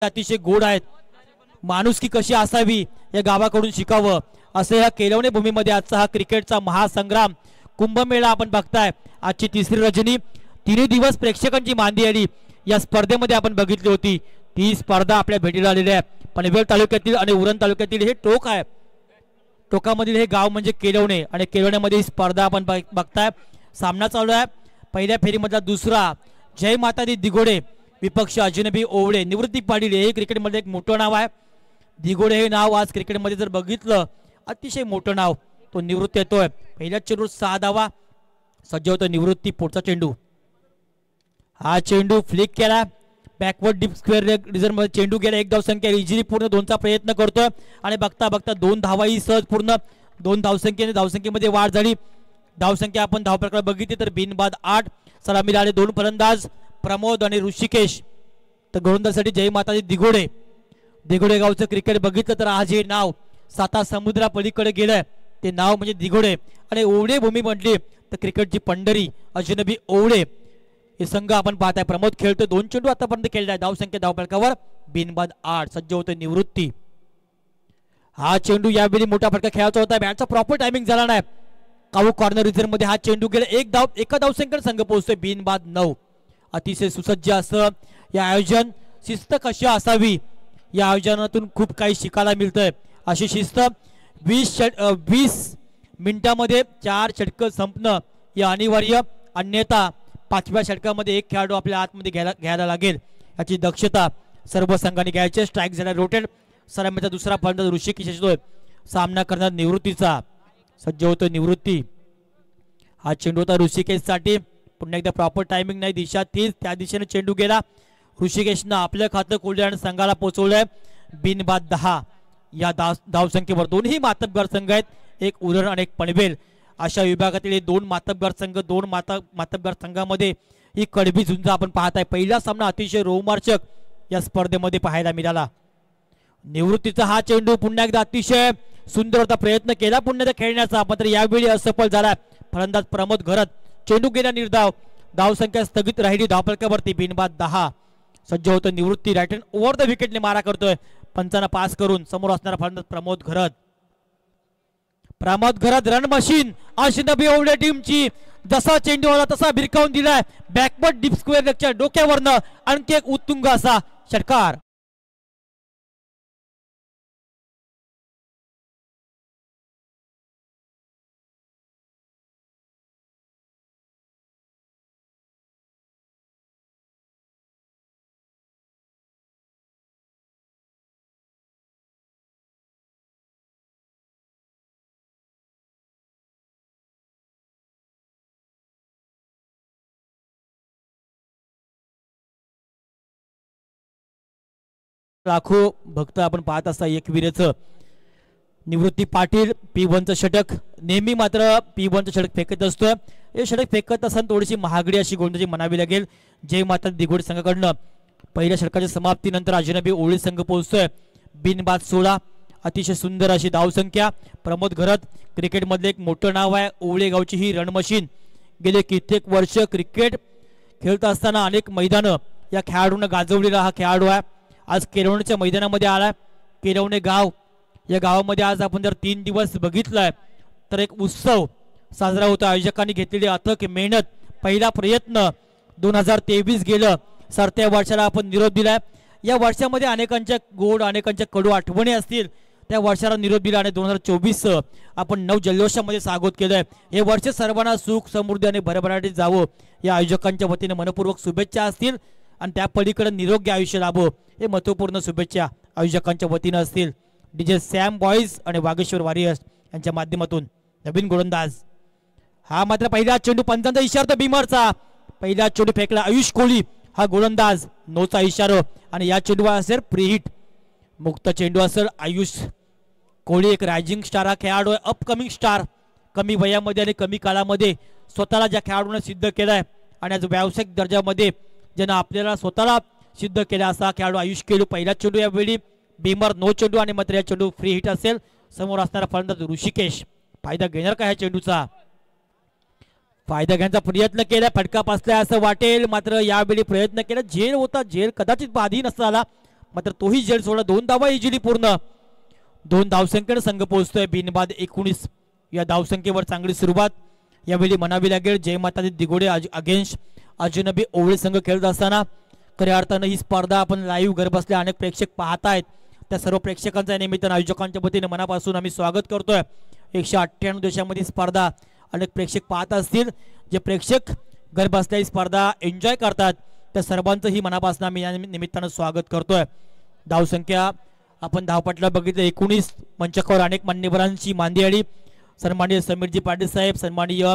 अतिशय गोड आहेत. माणुसकी कशी असावी या गावाकडून शिकावं असं या केलवणे भूमीमध्ये आजचा हा क्रिकेटचा महासंग्राम कुंभमेळा आपण बघताय. आजची तिसरी रजनी, तिन्ही दिवस प्रेक्षकांची मांदी आली या स्पर्धेमध्ये आपण बघितली होती. ती स्पर्धा आपल्या भेटीला आलेली आहे. पनवेल तालुक्यातील आणि उरण तालुक्यातील हे टोक आहे. टोकामधील हे गाव म्हणजे केलवणे आणि केलवण्यामध्ये ही स्पर्धा आपण बघताय. सामना चालू आहे. पहिल्या फेरीमधला दुसरा जय माता दी दिघोडे विपक्ष अजनबी ओवळे निवृत्ती पाटील हे क्रिकेटमध्ये एक मोठं नाव आहे. दिघोडे हे नाव आज क्रिकेटमध्ये जर बघितलं अतिशय मोठं नाव. तो निवृत्ती येतोय. पहिल्या चेंडूवर 6 धावा. सज्ज होतो निवृत्ती. पुढचा चेंडू, हा चेंडू फ्लिक केला बॅकवर्ड डीप स्क्वेअर रिझन मध्ये चेंडू गेला. 1 धावसंख्या इझिली पूर्ण 2चा प्रयत्न करतोय आणि बघता बघता 2 धावाही सहज पूर्ण. 2 धावसंख्येमध्ये वाढ झाली. धावसंख्या आपण धावप्रकार बघितली तर बिनबाद 8. सलामी आले 2 फलंदाज प्रमोद आणि ऋषिकेश. तर गोलंदाजसाठी जय माताजी दिघोडे. दिघोडे गावचं क्रिकेट बघितलं तर आज हे नाव 7 समुद्रा पलीकडे गेलंय. ते नाव म्हणजे दिघोडे. आणि ओवळे भूमी म्हटली तर क्रिकेटची पंढरी अजनबी ओवळे हे संघ आपण पाहताय. प्रमोद खेळतो. 2 चेंडू आतापर्यंत खेळलाय. धावसंख्या धावफलकावर बिनबाद 8. सज्ज होते निवृत्ती. हा चेंडू यावेळी मोठा फटका खेळायचा होता. बॅटचा प्रॉपर टायमिंग झाला नाही. काऊ कॉर्नर रिझन मध्ये हा चेंडू गेला. एका धावसंख्येने संघ पोहोचतोय बिनबाद 9. अतिशय सुसज्ज असं या आयोजन. शिस्त कशी असावी या आयोजनातून खूप काही शिकायला मिळतंय. अशी शिस्त. 20 मिनिटांमध्ये 4 षटकं संपणं हे अनिवार्य. अन्यथा 5व्या षटकामध्ये एक खेळाडू आपल्या आतमध्ये घ्यायला लागेल. याची दक्षता सर्व संघांनी घ्यायची. स्ट्राईक झाला रोटेट. सलामीचा दुसरा फलंदाज ऋषिकेश येतोय. सामना करणार निवृत्तीचा. सज्ज होतो निवृत्ती. हा चेंडू होता ऋषिकेश साठी. पुन्हा एकदा प्रॉपर टायमिंग नाही. दिशा तीच. त्या दिशेने चेंडू गेला. ऋषिकेशनं आपलं खातं खोललं आणि संघाला पोहोचवलंय बिनबाद 10 या धावसंख्येवर. दोन्ही मातब्बर संघ आहेत. एक उरण आणि एक पनवेल. अशा विभागातील 2 मातब्बर संघ. 2 मातब्बर संघामध्ये ही कडबी झुंज आपण पाहताय. पहिला सामना अतिशय रोमांचक या स्पर्धेमध्ये पाहायला मिळाला. निवृत्तीचा हा चेंडू पुन्हा एकदा अतिशय सुंदर होता. प्रयत्न केला पुन्हा एकदा खेळण्याचा, मात्र यावेळी असफल झाला. फलंदाज प्रमोद घरत. चेंडू गेला निर्धाव. धावसंख्या स्थगित राहिली धावफलकावरती बिनबाद 10. सज्ज होतं निवृत्ती. राईट हँड ओव्हर द विकेटने मारा करतोय. पंचांना पास करून समोर असणारा फलंदाज प्रमोद घरत. प्रमोद घरत रन मशीन अजनबी ओवळे टीमची. जसा चेंडू आला तसा भिरकावून दिलाय बॅकवर्ड डीप स्क्वेअर लेगच्या डोक्यावरनं. आणखी एक उत्तुंग असा षटकार. लाखो भक्त आपण पाहत असता एकविरेचं निवृत्ती पाटील. P1चं षटक नेहमी मात्र P1चं षटक फेकत असतोय. हे षटक फेकत असताना थोडीशी महागडी अशी गोलंदाजी म्हणावी लागेल जय माता दिघोडे संघाकडनं. पहिल्या षटकाच्या समाप्तीनंतर अजनबी ओवळे संघ पोहोचतोय बिनबाद 16. अतिशय सुंदर अशी धावसंख्या. प्रमोद घरत क्रिकेटमधले एक मोठं नाव आहे. ओवळे गावची ही रणमशीन. गेले कित्येक वर्ष क्रिकेट खेळत असताना अनेक मैदानं या खेळाडूंना गाजवलेला हा खेळाडू आहे. आज केलवणच्या मैदानामध्ये आलाय. केलवणे गाव या गावामध्ये आज आपण जर 3 दिवस बघितलाय तर एक उत्सव साजरा होता. आयोजकांनी घेतलेली अथक मेहनत. पहिला प्रयत्न 2023 गेलं. सरत्या वर्षाला आपण निरोप दिलाय. या वर्षामध्ये अनेकांच्या गोड अनेकांच्या कडू आठवणी असतील. त्या वर्षाला निरोप दिला आणि 2024 आपण नव जल्लोषामध्ये स्वागत केलंय. हे वर्ष सर्वांना सुख समृद्धी आणि भरभराटीत जावं या आयोजकांच्या वतीने मनपूर्वक शुभेच्छा असतील. आणि त्या पलीकडे निरोगी आयुष्य लाभो हे महत्वपूर्ण शुभेच्छा आयोजकांच्या वतीनं असतील. DJ सॅम बॉईज आणि वागेश्वर वॉरियर्स यांच्या माध्यमातून. नवीन गोलंदाज. हा मात्र पहिला चेंडू पंचांचा इशारा भीमरचा. पहिला चेंडू फेकला आयुष कोहली. हा गोलंदाज. 9चा इशारा आणि या चेंडूवर असेल फ्री हिट. मुक्त चेंडू असेल. आयुष कोहली एक रायझिंग स्टार हा खेळाडू आहे. Upcoming star. कमी वयामध्ये आणि कमी काळामध्ये स्वतःला ज्या खेळाडूने सिद्ध केलाय आणि आज व्यावसायिक दर्जामध्ये ज्यानं आपल्याला स्वतःला सिद्ध केला असा खेळाडू आयुष कोहली. पहिला चेंडू यावेळी भीमर. 9 चेंडू आणि मात्र या चेंडू फ्री हिट असेल. समोर असणारा फलंदाज ऋषिकेश. फायदा घेणार का ह्या चेंडूचा? फायदा घ्यायचा प्रयत्न केला. फटका पासलाय असं वाटेल, मात्र यावेळी प्रयत्न केला. झेल होता. झेल कदाचित बाधी नसता आला, मात्र तोही झेल सोडला. 2 धावा इजिली पूर्ण. 2 धावसंख्येने संघ पोहोचतोय बिनबाद 19. या धावसंख्येवर चांगली सुरुवात यावेळी म्हणावी लागेल. जय माता दी दिघोडे अगेन्स्ट अजनबी ओवळे संघ खेळत असताना खऱ्या अर्थानं ही स्पर्धा आपण लाईव्ह घर बसल्या अनेक प्रेक्षक पाहतायत. त्या सर्व प्रेक्षकांच्या निमित्तानं आयोजकांच्या वतीने मनापासून आम्ही स्वागत करतोय. 198 देशामध्ये स्पर्धा अनेक प्रेक्षक पाहत असतील. जे प्रेक्षक घर बसल्या ही स्पर्धा एन्जॉय करतात त्या सर्वांचं ही मनापासून आम्ही या निमित्तानं स्वागत करतोय. धावसंख्या आपण धावपटला बघितलं 19. मंचकावर अनेक मान्यवरांची मांदियाळी. सन्माननीय समीरजी पाटील साहेब, सन्माननीय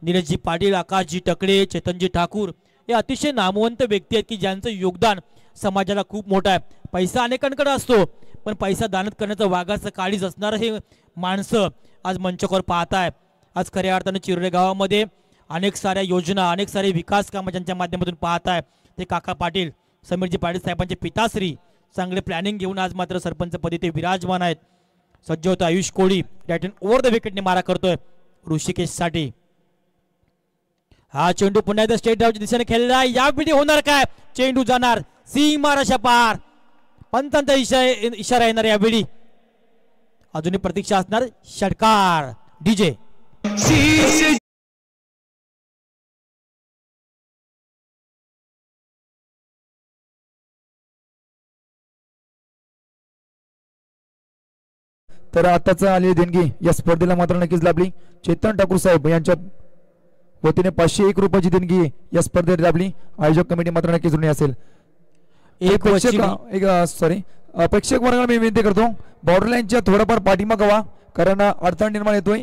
नीरजजी पाटील, आकाशजी टकळे, चेतनजी ठाकूर हे अतिशय नामवंत व्यक्ती आहेत की ज्यांचं योगदान समाजाला खूप मोठं आहे. पैसा अनेकांकडे असतो पण पैसा दानत करण्याचं वाघाचं काळीज असणारं हे माणसं आज मंचकावर पाहताय. आज खऱ्या अर्थानं चिरोली गावामध्ये अनेक साऱ्या योजना अनेक सारे विकास कामं ज्यांच्या माध्यमातून पाहताय ते काका पाटील समीरजी पाटील साहेबांचे पिताश्री चांगले प्लॅनिंग घेऊन आज मात्र सरपंचपदी ते विराजमान आहेत. सज्ज होतं आयुष कोळी. रॅट एंड ओव्हर द विकेटने मारा करतोय ऋषिकेश साठी. हा चेंडू पुन्हा एकदा स्टेट ड्राईव्हच्या दिशेने खेळला. यावेळी होणार काय? चेंडू जाणार सीमारेषा पार. पंतांचा इशारा येणार यावेळी. अजूनही प्रतीक्षा असणार. षटकार डीजे. तर आताचा आलेली देणगी या स्पर्धेला मात्र नक्कीच लाभली. चेतन ठाकूर साहेब यांच्या वतीने 501 रुपयाची देणगी या स्पर्धेत लाभली. आयोजक कमिटी मात्र नक्कीच ऋणी असेल. प्रेक्षक वर्गाला मी विनंती करतो बॉर्डरलाईनच्या थोडाफार पाठीमागे व्हा कारण अडथळा निर्माण येतोय.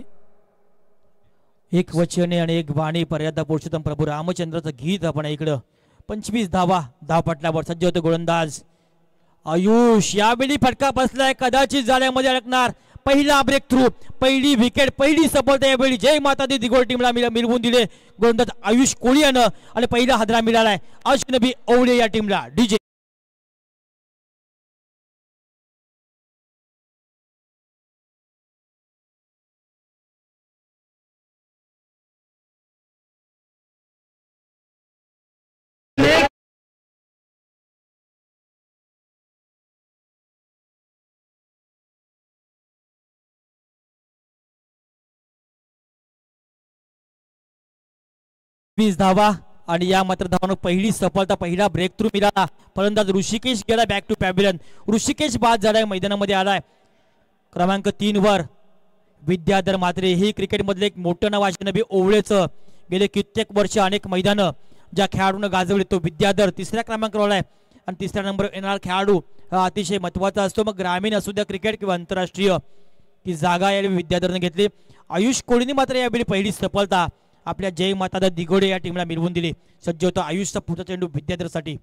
एक वचने आणि एक वाणी पर्यादा पुरुषोत्तम प्रभू रामचंद्राचं गीत आपण इकडं. 25 धावा धावपटल्यावर सज्ज होते गोलंदाज आयुष. यावेळी फटका बसलाय कदाचित जाळ्यामध्ये अडकणार. पहिला ब्रेक थ्रू, पहिली विकेट, पहिली सफलता यावेळी जय माता दी दिघोड टीमला मिळवून दिले गोलंदाज आयुष कोळी यानं आणि पहिला हादरा मिळालाय अजनबी ओवळे या टीमला. डीजे. धावा आणि या मात्र धावानं पहिली सफलता पहिला ब्रेक थ्रू मिळाला. फलंदाज ऋषिकेश गेला बॅक टू पॅव्हिलियन. ऋषिकेश बाद झालाय मैदानामध्ये आलाय. क्रमांक 3 वर विद्याधर मात्रे हे क्रिकेटमधले एक मोठं नाव अजनबी ओवळेचं. गेले कित्येक वर्ष अनेक मैदानं ज्या खेळाडूंना गाजवले तो विद्याधर 3ऱ्या क्रमांकावर आलाय. आणि 3ऱ्या नंबर येणारा खेळाडू हा अतिशय महत्वाचा असतो. मग ग्रामीण असू द्या क्रिकेट किंवा आंतरराष्ट्रीय ती जागा यावेळी विद्याधरने घेतली. आयुष कोळीने मात्र यावेळी पहिली सफलता आपल्या जय माता दिघोडे या टीमला मिळवून दिली. सज्ज होता आयुषचा पुढचा चेंडू विद्याधरसाठी.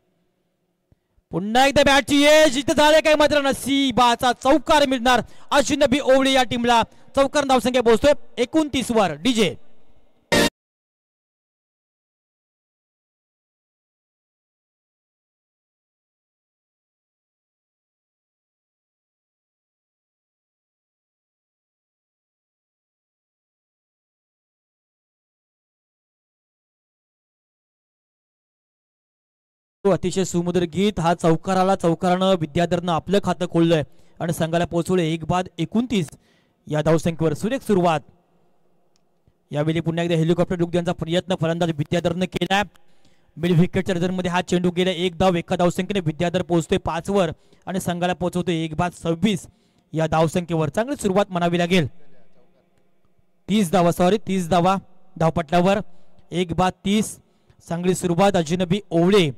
पुन्हा एकदा बॅटची यश इथं झाले काय मात्र नसीबाचा चौकार मिळणार अजनबी ओवळे या टीमला. चौकार धावसंख्या पोहोचतोय 29 वर. डीजे. अतिशय सुमधुर गीत. हा चौकाराला चौकारानं विद्याधरनं आपलं खातं खोललंय आणि संघाला पोहोचवले 1/29 या धावसंख्येवर. सुरेख सुरुवात. यावेळी पुन्हा एकदा हेलिकॉप्टर लुक देण्याचा प्रयत्न फलंदाज विद्याधरनं केलाय. मिड विकेटच्या रिझल्टमध्ये हा चेंडू गेला. एक धाव एका धावसंख्येने विद्याधर पोहोचतोय 5 वर आणि संघाला पोहोचवतोय 1/26 या धावसंख्येवर. चांगली सुरुवात म्हणावी लागेल. 30 धावा धावपटल्यावर 1/30. चांगली सुरुवात अजनबी ओवळे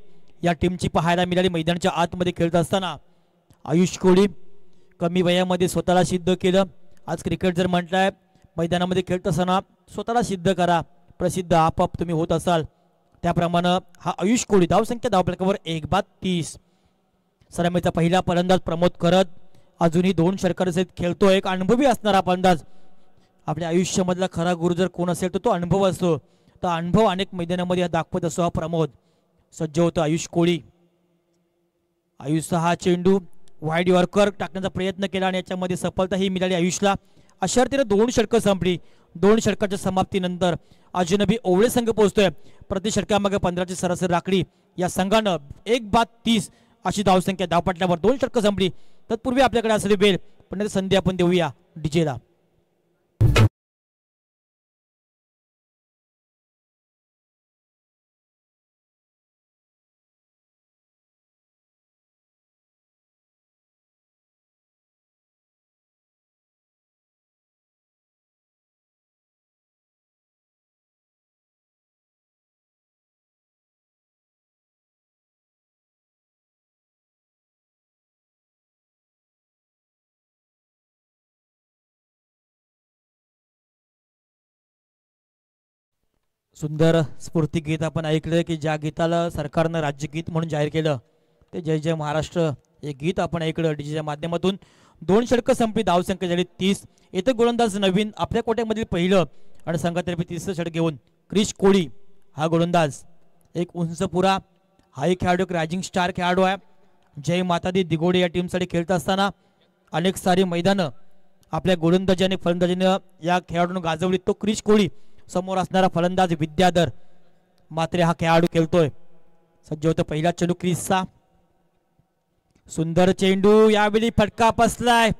या टीमची पाहायला मिळाली. मैदानाच्या आतमध्ये खेळत असताना आयुष कोळी कमी वयामध्ये स्वतःला सिद्ध केलं. आज क्रिकेट जर म्हटलंय मैदानामध्ये खेळत असताना स्वतःला सिद्ध करा, प्रसिद्ध आपाप तुम्ही होत असाल. त्याप्रमाणे हा आयुष कोळी धावसंख्या धावफलकावर 1/30. सलामीचा पहिला फलंदाज प्रमोद करत अजूनही 2 षटकारासहित खेळतो. एक अनुभवी असणारा फलंदाज. आपल्या आयुष्यामधला खरा गुरु जर कोण असेल तर तो अनुभव असतो. तर अनुभव अनेक मैदानामध्ये दाखवत असतो हा प्रमोद. सज्ज होतं आयुष कोळी. आयुषचा हा चेंडू वाईड यॉर्कर टाकण्याचा प्रयत्न केला आणि याच्यामध्ये सफलता ही मिळाली आयुषला. अशा रीतीने 2 षटकं संपली. 2 षटकाच्या समाप्तीनंतर अजनबी ओवळे संघ पोहोचतोय प्रति षटकामागे 15ची सरासरी राखली. या संघानं 1/30 अशी धावसंख्या धावपटल्यावर 2 षटकं संपली. तत्पूर्वी आपल्याकडे असलेली बेल पण संधी आपण देऊया डीजेला. सुंदर स्फूर्ती गीत आपण ऐकलं की ज्या गीताला सरकारनं राज्यगीत म्हणून जाहीर केलं ते जय जय महाराष्ट्र हे गीत आपण ऐकलं डीजेच्या माध्यमातून. 2 षटकं संपली, धावसंख्या झाली 30. येथे गोलंदाज नवीन आपल्या कोट्यामधील पहिलं आणि संघातर्फे 30 षटक घेऊन क्रिश कोळी हा गोलंदाज. एक उंच पुरा हा एक खेळाडू, एक रायझिंग स्टार खेळाडू आहे. जय माता दी दिघोडे या टीमसाठी खेळत असताना अनेक सारी मैदानं आपल्या गोलंदाजी आणि फलंदाजीनं या खेळाडूंना गाजवली. तो क्रिश कोळी, समोर असणारा फलंदाज विद्याधर मात्र हा खेळाडू खेळतोय. सज्ज होतो पहिला चेंडू क्रिसचा. सुंदर चेंडू, यावेळी फटका बसलाय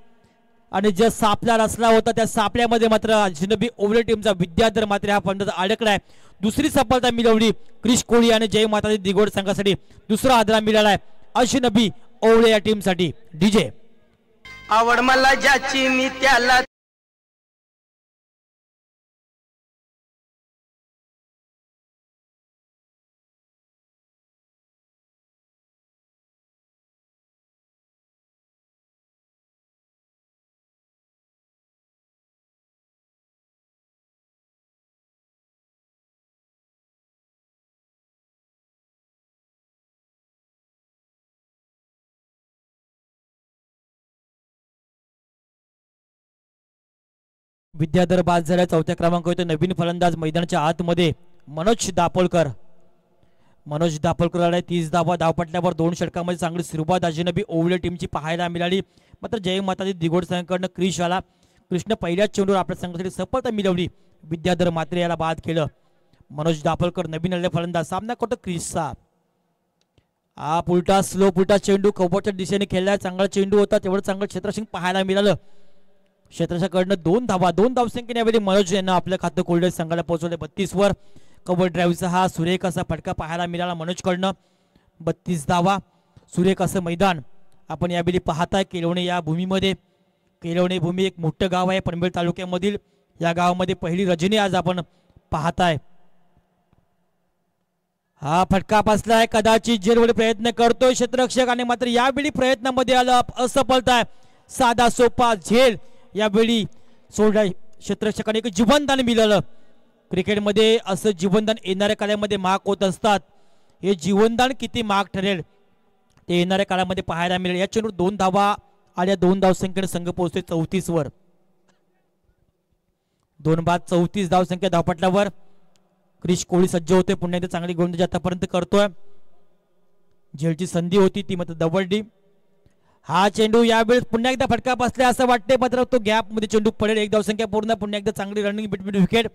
आणि जो सापला रचला होता त्या सापल्यामध्ये मात्र अजनबी ओव्हर टीमचा विद्याधर मात्र हा फलंदाज अडकलाय. दुसरी सफलता मिळवली क्रिश कोळी आणि जय माता दी दिघोड संघासाठी. दुसरा आदरा मिळालाय अजनबी ओव्हर या टीमसाठी. डीजे आवड मला ज्याची मी त्याला विद्याधर बाद झाला. चौथ्या क्रमांक होते नवीन फलंदाज मैदानाच्या आतमध्ये मनोज दापोलकर. मनोज दापोलकर आलाय 30 धावा. धावपटल्यावर 2 षटकांमध्ये चांगली सुरुवात अजनबी ओव्हर टीमची पाहायला मिळाली. मात्र जय माता दी दिघोड संघाकडनं क्रिश आला. कृष्ण पहिल्याच चेंडूवर आपल्या संघासाठी सफलता मिळवली. विद्याधर मात्र याला बाद केलं. मनोज दापोलकर नवीन आलेला फलंदाज. सामना करतो क्रिसचा. हा पुलटा स्लो पुलटा चेंडू कव्हरच्या दिशेने खेळलाय. चांगला चेंडू होता, तेवढं चांगलं क्षेत्ररक्षण पाहायला मिळालं. क्षेत्राच्याकडनं 2 धावा. 2 धावसंख्येने यावेळी मनोज यांना आपलं खातं कोल्डे संघाला पोहोचवले 32 वर. कव्हर ड्राईव्हचा हा सुरेख असा फटका पाहायला मिळाला मनोजकडनं. 32 धावा. सुरेख असं मैदान आपण यावेळी पाहताय केलवणे या भूमीमध्ये. केलवणे भूमी एक मोठं गाव आहे पनवेल तालुक्यामधील. या गावामध्ये पहिली रजनी आज आपण पाहताय. हा फटका बसलाय, कदाचित झेलवर प्रयत्न करतोय क्षेत्ररक्षक आणि मात्र यावेळी प्रयत्नामध्ये आलं असफलता. साधा सोपा झेल यावेळी सोडला. क्षेत्ररक्षकाने एक जीवनदान मिळालं. क्रिकेटमध्ये असं जीवनदान येणाऱ्या काळामध्ये महाग होत असतात. हे जीवनदान किती महाग ठरेल ते येणाऱ्या काळामध्ये पाहायला मिळेल. या चेंडूवर 2 धावा आल्या. 2 धावसंख्येने संघ पोहोचते 34 वर. 2 बाद 34 धावसंख्या धावपटल्यावर क्रिश कोळी सज्ज होते. पुन्हा एकदा चांगली गोलंदाजी आतापर्यंत करतोय. झेलची संधी होती ती मात्र दवडली. हा चेंडू यावेळेस पुन्हा एकदा फटका बसला असं वाटते मात्र तो गॅप मध्ये चेंडू पडेल. 1 धावसंख्या पूर्ण. पुन्हा एकदा चांगली रनिंग बिटवीन विकेट.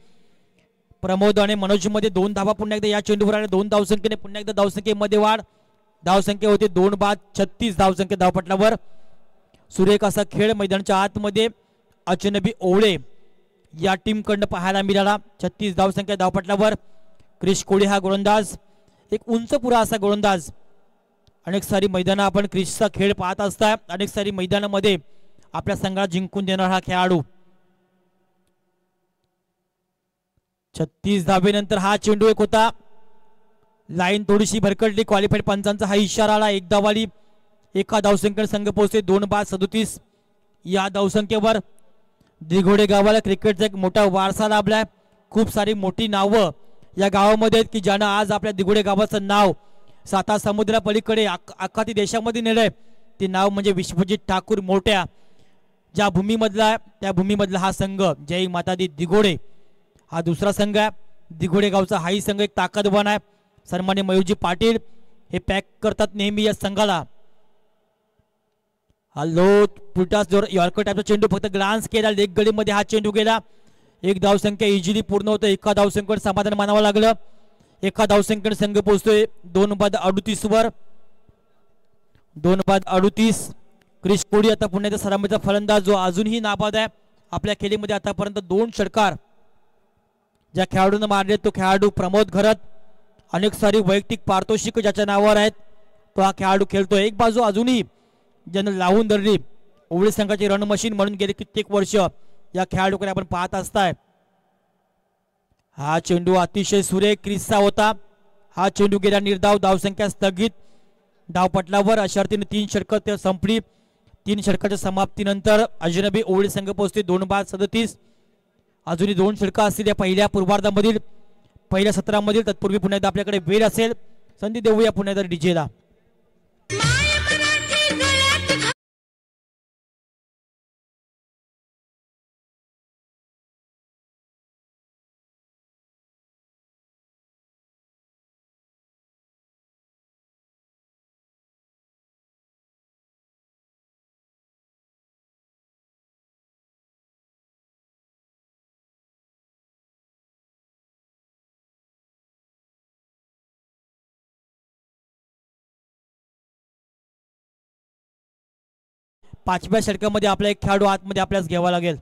प्रमोद आणि मनोज मध्ये 2 धावा पुन्हा एकदा या चेंडूवर आल्या. 2 धावसंख्येने पुन्हा एकदा धावसंख्येमध्ये वाढ. धावसंख्या होती 2 बाद 36 धावसंख्या धावपटल्यावर. सुरेख असा खेळ मैदानाच्या आतमध्ये अजनबी ओवळे या टीम कडनं पाहायला मिळाला. 36 धावसंख्या धावपटल्यावर. क्रिश कोळी हा गोलंदाज एक उंच पुरा असा गोलंदाज. अनेक सारी मैदानं आपण क्रिशचा खेळ पाहत असता. अनेक सारी मैदानामध्ये आपल्या संघाला जिंकून देणार हा खेळाडू. 36 धावेनंतर हा चेंडू एक होता. लाईन थोडीशी भरकटली. क्वालिफाईड पंचांचा हा इशारा आला. 1 धावाली. 1 धावसंख्येने संघ पोहोचते. 2 बाद 37 या धावसंख्येवर. दिघोडे गावाला क्रिकेटचा एक मोठा वारसा लाभलाय. खूप सारी मोठी नावं या गावामध्ये आहेत की ज्यानं आज आपल्या दिघोडे गावाचं नाव 7 समुद्रा पलीकडे अख्खा ती देशामध्ये नेलंय. ते नाव म्हणजे विश्वजित ठाकूर मोठ्या. ज्या भूमीमधला त्या भूमीमधला हा संघ जय माता दी दिघोडे हा दुसरा संघ आहे. दिघोडे गावचा हाही संघ एक ताकदवान आहे. सन्मान्य मयूरजी पाटील हे पॅक करतात नेहमी या संघाला. हॅलो पुलटा जोर यॉर्कर टाईपचा चेंडू फक्त ग्लान्स केला. लेग गडीमध्ये हा चेंडू गेला. 1 धावसंख्या इझिली पूर्ण होतं. 1 धावसंख्येवर समाधान मानावं लागलं. 1 धावसंख्येने संघ पोहोचतोय 2 बाद 38 वर. 2 बाद 38. क्रिश कोडी आता पुण्याचा सलामीचा फलंदाज जो अजूनही नाबाद आहे. आपल्या खेळीमध्ये आतापर्यंत 2 षटकार ज्या खेळाडूंना मारले तो खेळाडू प्रमोद घरत. अनेक सारी वैयक्तिक पारितोषिक ज्याच्या नावावर आहेत तो हा खेळाडू खेळतो. एक बाजू अजूनही ज्यानं लावून धरली ओवळी संघाची रण मशीन म्हणून गेले कित्येक वर्ष या खेळाडूकडे आपण पाहत असताय. हा चेंडू अतिशय सुरेख क्रिसचा होता. हा चेंडू गेला निर्धाव. धावसंख्या स्थगित धावपटलावर अशा अर्थीने 3 षटकं संपली. 3 षटकाच्या समाप्तीनंतर अजनबी ओवळी संघ पोहोचते 2 बाद 37. अजूनही 2 षटकं असतील या पहिल्या पूर्वार्धामधील पहिल्या सत्रामधील. तत्पूर्वी पुन्हा एकदा आपल्याकडे वेळ असेल संधी देऊया पुन्हा एकदा डीजेला. पाचव्या षटकामध्ये आपला एक खेळाडू आतमध्ये आपल्यास घ्यावा लागेल.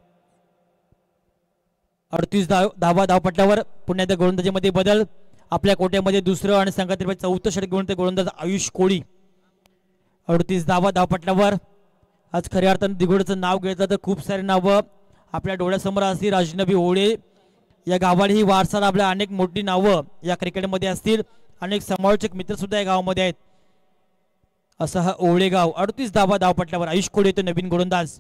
38 धावा धावपटल्यावर पुन्हा एकदा गोलंदाजीमध्ये बदल. आपल्या कोट्यामध्ये दुसरं आणि संघातील 4थं षटक घेऊन ते गोलंदाज आयुष कोळी. 38 धावा धावपटल्यावर आज खऱ्या अर्थानं दिघोडचं नाव घेतलं तर खूप सारे नावं आपल्या डोळ्यासमोर असतील. अजनबी ओळे या गावालाही वारसा आपल्या अनेक मोठी नावं या क्रिकेटमध्ये असतील. अनेक समालोचक मित्र सुद्धा या गावामध्ये आहेत. असं हा ओवळेगाव. 38 धावा धावपटल्यावर आयुष कोळी येतो नवीन गोलंदाज.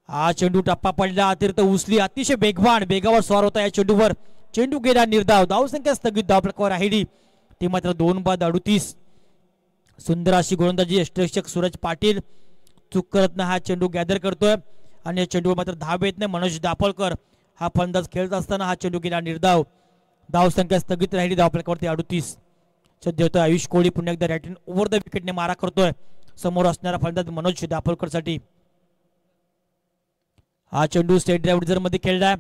हा चेंडू टप्पा पडला अतिरिक्त उचली अतिशय बेगावर स्वार होता या चेंडूवर. चेंडू गेला निर्धाव. धावसंख्या स्थगित धावपटकावर राहिली ती मात्र 2 बाद 38. सुंदर अशी गोलंदाजी यष्टरक्षक सूरज पाटील चूक करत नाही. हा चेंडू गॅदर करतोय आणि या चेंडूवर मात्र धाव येत नाही. मनोज दापोलकर हा फलंदाज खेळत असताना हा चेंडू गेला निर्धाव. धावसंख्या स्थगित राहिली धावपटकावरती 38. सध्या होतोय आयुष कोळी पुन्हा एकदा रॅटिन ओव्हर द विकेटने मारा करतोय समोर असणारा फलंदाज मनोज दापोलकर साठी. हा चेंडू स्टेट ड्राईव्ह रिझर्व मध्ये खेळलाय.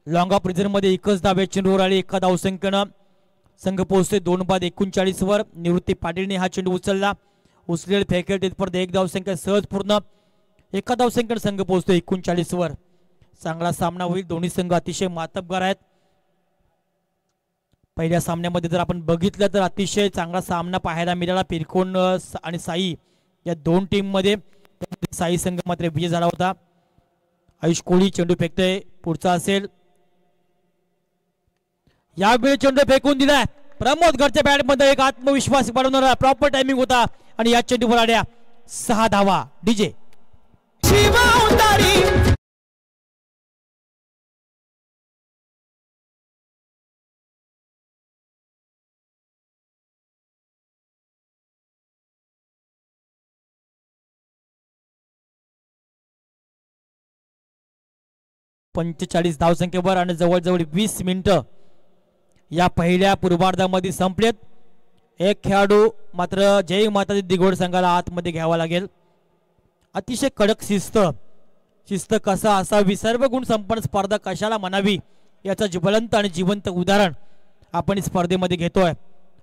लॉंग ऑफ रिझर्व मध्ये एकच धाव चेंडूवर आली. एका धावसंख्येनं संघ पोहोचते 2 बाद 39 वर. निवृत्ती पाटीलने हा चेंडू उचलला. उचलेल फेकेल तिथपर्यंत एक धावसंख्या सहज पूर्ण. एका धावसंख्येनं संघ पोहोचतो 39 वर. चांगला सामना होईल. दोन्ही संघ अतिशय मातब्बर आहेत. पहिल्या सामन्यामध्ये जर आपण बघितलं तर अतिशय चांगला सामना पाहायला मिळाला. पिरकोन आणि साई या 2 टीम मध्ये साई संघ मात्र विजय झाला होता. आयुष कोळी चेंडू फेकतोय. पुढचा असेल यावेळी चेंडू फेकून दिलाय. प्रमोद घरच्या बॅट मध्ये एक आत्मविश्वास वाढवणारा प्रॉपर टायमिंग होता आणि या चेंडूवर आल्या 6 धावा. डीजे 45 धावसंख्येवर आणि जवळजवळ 20 मिनिटं या पहिल्या पूर्वार्धामध्ये संपलेत. एक खेळाडू मात्र जय माताजी दिघोड संघाला आतमध्ये घ्यावा लागेल. अतिशय कडक शिस्त कसा असावी सर्व गुण संपन्न स्पर्धा कशाला म्हणावी याचा ज्वलंत आणि जिवंत उदाहरण आपण स्पर्धेमध्ये घेतोय.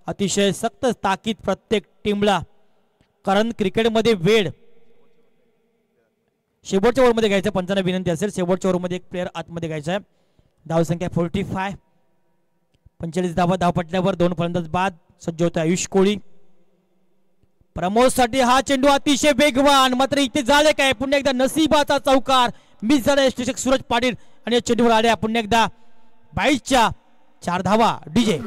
अतिशय सक्त ताकीद प्रत्येक टीमला कारण क्रिकेटमध्ये वेळ शेवटच्या ओव्हरमध्ये घ्यायचं. पंचांना विनंती असेल शेवटच्या ओव्हरमध्ये एक प्लेअर आतमध्ये घ्यायचा आहे. धावसंख्या 45. 45 धावा धावपटल्यावर 2 फलंदाज बाद. सज्ज होता आयुष कोळी. प्रमोद साठी हा चेंडू अतिशय वेगवान मात्र इथे झाले काय पुन्हा एकदा नसीबाचा चौकार मिस झाला. यष्टरक्षक सूरज पाटील आणि या चेंडूवर आल्या पुन्हा एकदा 22च्या 4 धावा. DJ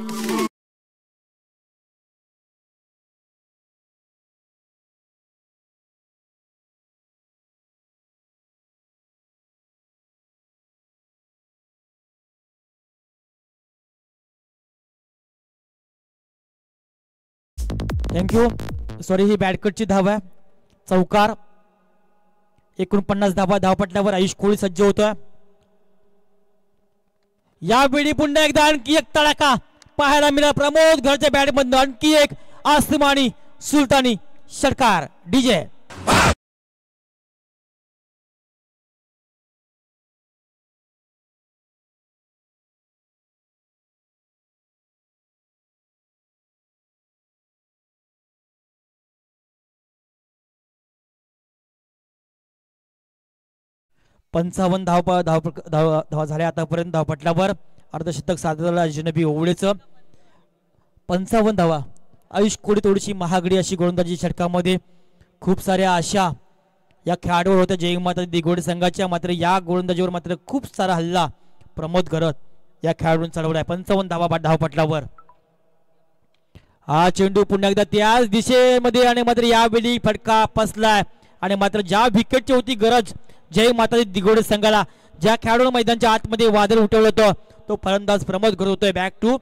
thank you. सॉरी ही बॅटकटची धाव आहे. चौकार 49 धावा धावपटल्यावर आयुष कोळी सज्ज होतोय. यावेळी पुन्हा एकदा आणखी एक तडाखा पाहायला मिळाला. प्रमोद घरच्या बॅटमधून आणखी एक आसमानी सुलतानी षटकार. डीजे 55 धावा झाल्या आतापर्यंत धावपटलावर. अर्धशतक साधलं अजनबी ओवळेचं. 55 धावा. आयुष कोडी थोडीशी महागडी अशी गोलंदाजी षटकामध्ये खूप साऱ्या आशा या खेळाडूवर होत्या जय माता दिघोडे संघाच्या. मात्र या गोलंदाजीवर मात्र खूप सारा हल्ला प्रमोद घरत या खेळाडून चढवलाय. 55 धावा धावपटलावर. हा चेंडू पुन्हा एकदा त्याच दिशेमध्ये आणि मात्र यावेळी फटका फसलाय. आणि मात्र ज्या विकेटची होती गरज जय माता दिघोडे संघाला, ज्या खेळाडूने मैदानाच्या आतमध्ये वादळ उठवलं होतं तो फलंदाज प्रमोद घरत होतोय. Back to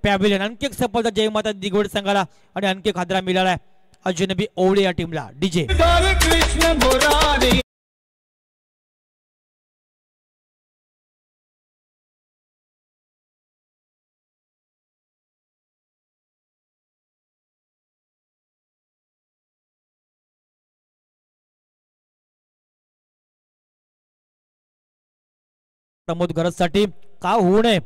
pavilion. आणखी एक सफलता जय माता दिघोडे संघाला आणि आणखी एक हादरा मिळालाय अजनबी ओवळे या टीमला. डीजे प्रमोद घरतसाठी का होऊ नये.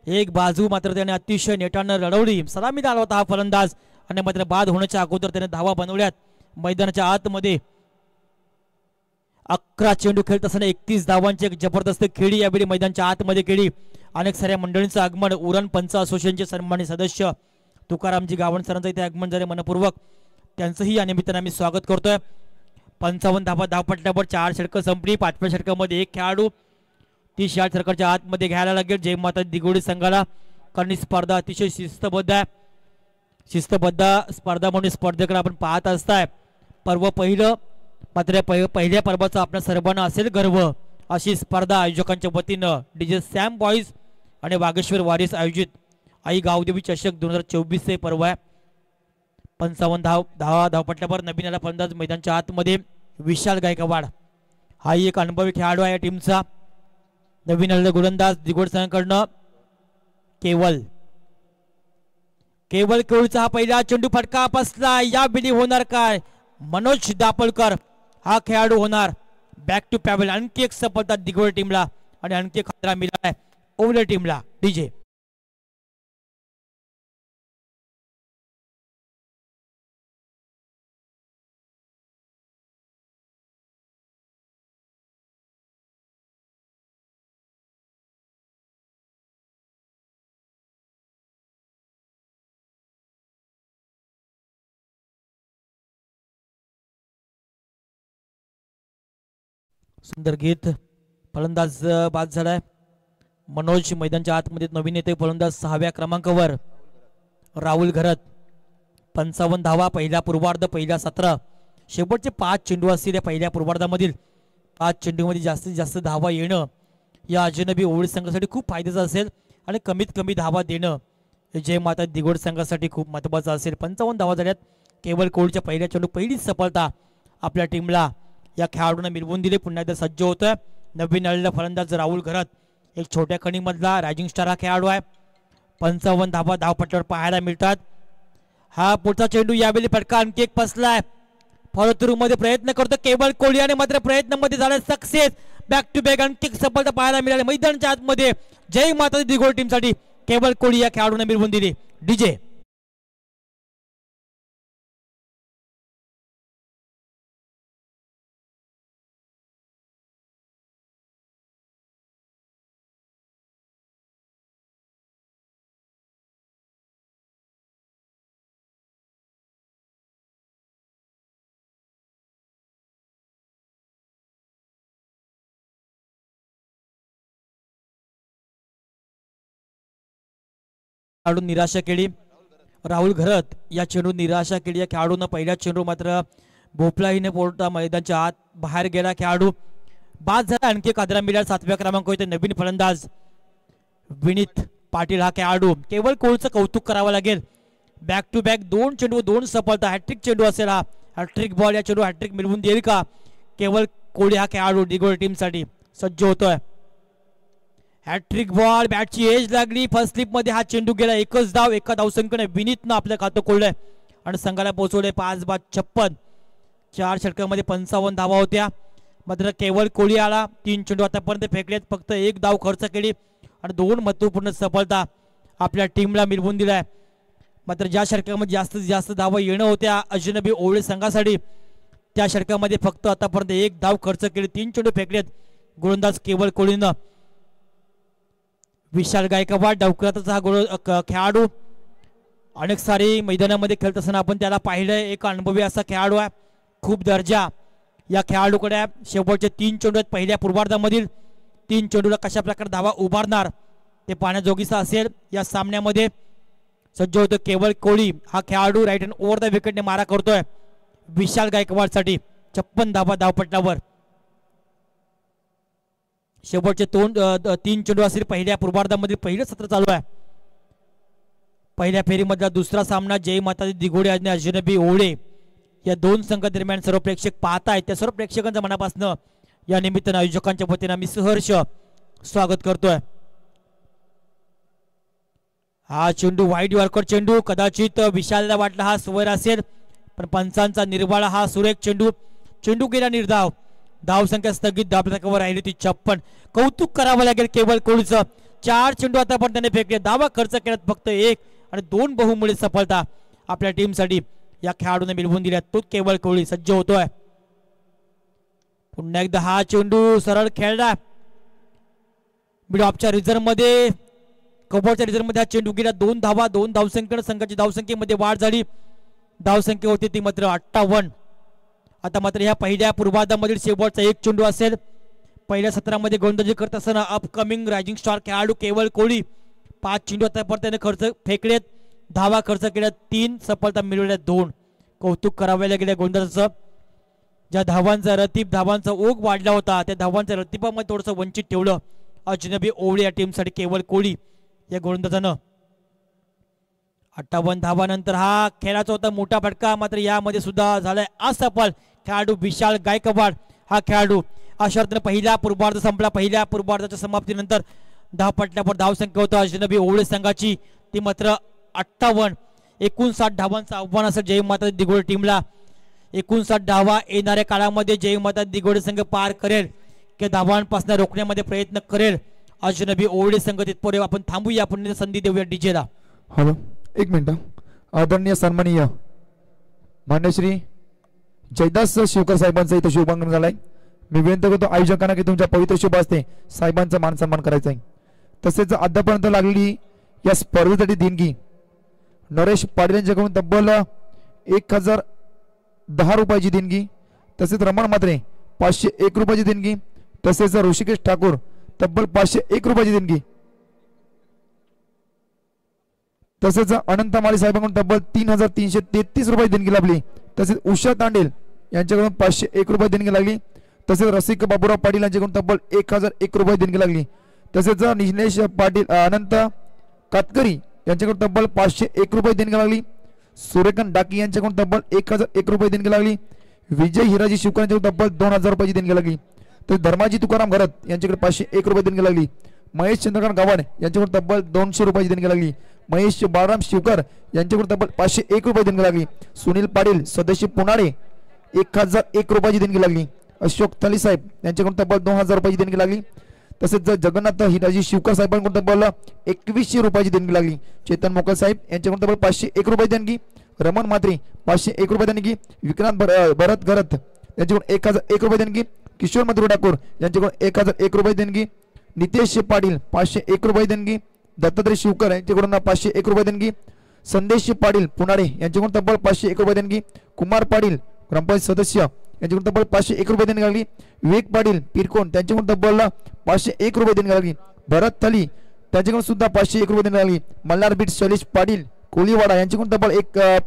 एक बाजू मात्र त्याने अतिशय नेटानं लढवली. सलामी आला होता हा फलंदाज आणि मात्र बाद होण्याच्या अगोदर त्याने धावा बनवल्यात. मैदानाच्या आतमध्ये 11 चेंडू खेळत असताना 31 धावांची एक जबरदस्त खेळी यावेळी मैदानाच्या आतमध्ये केली. अनेक साऱ्या मंडळींचं आगमन. उरण पंच असोसिएशनचे सन्मानित सदस्य तुकारामजी गावण सरांचं इथे आगमन झाले मनपूर्वक. त्यांचंही या निमित्ताने आम्ही स्वागत करतोय. 55 धावा धावपटल्यावर 4 षटकं संपली. 5व्या षटकामध्ये एक खेळाडू 30 या षटकाच्या आतमध्ये घ्यायला लागेल जय माता दिघोडे संघाला. कारण ही स्पर्धा अतिशय शिस्तबद्ध आहे. शिस्तबद्ध स्पर्धा म्हणून स्पर्धेकडे आपण पाहत असताय. पर्व पहिलं मात्र पहिल्या पर्वाचा आपल्या सर्वांना असेल गर्व अशी स्पर्धा आयोजकांच्या वतीनं डीजे सॅम बॉईज आणि वागेश्वर वारिस आयोजित आई गावदेवी चषक 2024 हे पर्व आहे. 55 धावपटल्यावर नवीन आला फलंदाज मैदानाच्या आतमध्ये विशाल गायकवाड. हा एक अनुभवी खेळाडू आहे या टीमचा. नवीन आलेला गोलंदाज दिघोडे संघाकडनं केवळचा हा पहिला चेंडू फटका बसला. या बिली होणार काय. मनोज दापलकर हा खेळाडू होणार. Back to pavilion. आणखी एक सफलता दिघोडे टीमला आणि आणखी एक खतरा मिळालाय ओवले टीमला. डीजे सुंदर गीत. फलंदाज बाद झालाय मनोज. मैदानाच्या आतमध्ये नवीन येते फलंदाज 6व्या क्रमांकावर राहुल घरत. 55 धावा पहिल्या पूर्वार्ध पहिल्या 17. शेवटचे 5 चेंडू असतील या पहिल्या पूर्वार्धामधील 5 चेंडूमध्ये जास्तीत जास्त धावा येणं या अजनबी ओवळी संघासाठी खूप फायद्याचं असेल आणि कमीत कमी धावा देणं जय माता दिघोडे संघासाठी खूप महत्त्वाचं असेल. 55 धावा झाल्यात. केवळ कोळच्या पहिल्या चेंडू पहिलीच सफलता आपल्या टीमला या खेळाडूंना मिळवून दिले. पुन्हा एकदा सज्ज होतोय नवीन आलेला फलंदाज राहुल घरत. एक छोट्या खणीमधला रायझिंग स्टार हा खेळाडू आहे. 55 धावा धावपट्ट्यावर पाहायला मिळतात. हा पुढचा चेंडू यावेळी फटका आणखी एक फसलाय. फॉलो थ्रू मध्ये प्रयत्न करतो केवळ कोहली आणि मात्र प्रयत्नामध्ये झाला सक्सेस. बॅक टू बॅक आणखी एक सफलता पाहायला मिळाली मैदानाच्या आतमध्ये जय माता दिघोडे टीमसाठी. केवळ कोहली या खेळाडूंना मिळवून दिली. डीजे खेळाडू निराशा केली. राहुल घरत या चेंडू निराशा केली या खेळाडूनं. पहिल्या चेंडू मात्र भोपळाहीने पोर्टा मैदानाच्या आत बाहेर गेला खेळाडू. बाद झाला. आणखी एक आदरा मिळाला. 7व्या क्रमांक होते नवीन फलंदाज विनीत पाटील हा खेळाडू. केवळ कोळचं कौतुक करावं लागेल. बॅक टू बॅक 2 चेंडू 2 सफलता. हॅट्रिक चेंडू असेल हा. हॅट्रिक बॉल या चेंडू हॅट्रिक मिळवून देईल का केवळ कोळी हा खेळाडू दिघोडे टीमसाठी सज्ज होतोय. Hat trick ball. बॅटची एज लागली. फर्स्ट स्लिप मध्ये हा चेंडू गेला. एकच धाव. एका धावसंख्येने विनीतनं आपलं खातं खोललंय आणि संघाला पोहोचवले 5 बाद 56. 4 षटकामध्ये 55 धावा होत्या. मात्र केवळ कोहली आला. 3 चेंडू आतापर्यंत फेकलेत. फक्त 1 धाव खर्च केली आणि 2 महत्वपूर्ण सफलता आपल्या टीमला मिळवून दिलाय. मात्र ज्या षटकामध्ये जास्तीत जास्त धावा येणं होत्या अजनबी ओवळे संघासाठी त्या षटकामध्ये फक्त आतापर्यंत 1 धाव खर्च केली. 3 चेंडू फेकलेत. गोलंदाज केवळ कोळीनं. विशाल गायकवाड डावखुराचा हा खेळाडू अनेक सारी मैदानामध्ये खेळत असताना आपण त्याला पाहिलंय. एक अनुभवी असा खेळाडू आहे, खूप दर्जा या खेळाडूकडे आहे. शेवटचे 3 चेंडू आहेत पहिल्या पूर्वार्धामधील. 3 चेंडूला कशा प्रकारे धावा उभारणार ते पाहण्याजोगीचा असेल. या सामन्यामध्ये सज्ज होतो केवळ कोळी हा खेळाडू. राईट हँड ओव्हर द विकेटने मारा करतोय विशाल गायकवाडसाठी. 56 धावा धावपटलावर. शेवटचे 3 चेंडू असतील पहिल्या पूर्वार्धामधील. पहिलं सत्र चालू आहे. पहिल्या फेरीमधला दुसरा सामना जय माताजी दिघोडे आणि अजनबी ओवळे या 2 संघादरम्यान सर्व प्रेक्षक पाहत आहेत. त्या सर्व प्रेक्षकांच्या मनापासून या निमित्तानं आयोजकांच्या वतीनं मी सहर्ष स्वागत करतोय. हा चेंडू वाईट यॉर्कर चेंडू. कदाचित विशालला वाटला हा स्वर असेल, पण पंचांचा निर्वाळा हा सुरेख चेंडू. चेंडू गेला निर्धाव. धाव संख्या स्थगित धावपटकावर राहिली ती 56. कौतुक करावं लागेल केवळ कोळीचं. 4 चेंडू आतापर्यंत त्याने फेकले. धावा खर्च केल्यात फक्त 1 आणि 2 बहुमुळे सफलता आपल्या टीमसाठी या खेळाडूने मिळवून दिल्यात. तो केवळ कोळी सज्ज होतोय. पुन्हा एकदा हा चेंडू सरळ खेळला मिड ऑफच्या रिझर्व्ह मध्ये. कबोर्डच्या रिझर्व्ह मध्ये हा चेंडू गेला. 2 धावा 2 धावसंख्येने संघाची धावसंख्येमध्ये वाढ झाली. धावसंख्या होती ती मात्र 58. आता मात्र ह्या पहिल्या पूर्वार्धामधील शेवटचा 1 चेंडू असेल. पहिल्या सत्रामध्ये गोलंदाजी करत असताना अपकमिंग रायझिंग स्टार खेळाडू केवळ कोळी 5 चेंडू आतापर्यंत त्याने खर्च फेकलेत. धावा खर्च केल्या 3, सफलता मिळवल्या 2. कौतुक करावे लागेल गोलंदाजाचं. ज्या धावांचा रतीप धावांचा ओघ वाढला होता त्या धावांच्या रतीपामध्ये थोडंसं वंचित ठेवलं अजनबी ओवळे या टीमसाठी केवळ कोळी या गोलंदाजानं. 58 धावानंतर हा खेळाचा होता मोठा फटका. मात्र यामध्ये सुद्धा झालाय असफल खेळाडू विशाल गायकवाड हा खेळाडू. अशा अर्थाने पहिला पूर्वार्ध संपला. पहिल्या पूर्वार्धाच्या समाप्तीनंतर धावपटल्यावर धावसंख्या होता अजनबी ओवळे संघाची ती मात्र 58. 59 धावांचं आव्हान असेल जय माता दिघोडे टीमला. 59 धावा येणाऱ्या काळामध्ये जय माता दिघोडे संघ पार करेल की धावांपासून रोखण्यामध्ये प्रयत्न करेल अजनबी ओवळे संघ. तिथपर्यंत आपण थांबूया. आपण संधी देऊया डीजेला. Hello 1 minute. आदरणीय सन्माननीय मान्य श्री जयदास शिवकर साहेबांचा इथं शुभारंभ झालाय. मी विनंती करतो आयोजकांना की तुमच्या पवित्र शुभ हस्ते साहेबांचा मान सन्मान करायचा आहे. तसेच अद्यापर्यंत लागलेली या स्पर्धेसाठी देणगी नरेश पाटील यांच्याकडून तब्बल 1010 रुपयाची देणगी. तसेच रमण मात्रे 501 रुपयाची देणगी. तसेच ऋषिकेश ठाकूर तब्बल 501 रुपयाची देणगी. तसेच अनंत माळी साहेबांकडून तब्बल 3333 रुपये देणगी लाभली. तसेच उषा तांडेल यांच्याकडून 501 रुपये देणगी लागली. तसेच रसिक बाबूराव पाटील यांच्याकडून तब्बल 1001 रुपये देणगी लागली. तसेच निलेश पाटील अनंत कातकरी यांच्याकडून तब्बल 501 रुपये देणगी लागली. सूर्यकांत डाकी यांच्याकडून तब्बल 1001 रुपये देणगी लागली. विजय हिराजी शिवकर यांच्याकडून तब्बल 2000 रुपयाची देणगी लागली. तर धर्माजी तुकाराम घरत यांच्याकडे 501 रुपये देणगी लागली. महेश चंद्रकांत गावड यांच्याकडून तब्बल 200 रुपयाची देणगी लागली. महेश बाळराम शिवकर यांच्याकडून तब्बल 501 रुपये देणगी लागली. सुनील पाटील सदस्य पुनाडे 1001 रुपयाची देणगी लागली. अशोक तली साहेब यांच्याकडून तब्बल 2000 रुपयाची देणगी लागली. तसेच जगन्नाथ हिराजी शिवकर साहेबांकडून तब्बल 2100 रुपयाची देणगी लागली. चेतन मोकल साहेब यांच्याकडून तब्बल 501 रुपये देणगी. रमण मात्रे 501 रुपये देणगी. विक्रांत भरत घरत यांच्याकडून 1001 रुपये देणगी. किशोर मधुर ठाकूर यांच्याकडून 1001 रुपये देणगी. नितेश पाटील 501 रुपये देणगी. दत्तात्रय शिवकर यांच्याकडून 501 रुपये देणगी. संदेश पाटील पुनाडे यांच्याकडून तब्बल 501 रुपये देणगी. कुमार पाटील ग्रामपंचायत सदस्य यांच्याकडून तब्बल 501 रुपये देणगी लागली. विवेक पाटील पिरकोन त्यांच्याकडून तब्बल 501 रुपये देणगी लागली. भरत थली त्यांच्याकडून सुद्धा 501 रुपये देणगी लागली. मल्हार बीट शैलेश पाटील कोलीवाडा यांच्याकडून तब्बल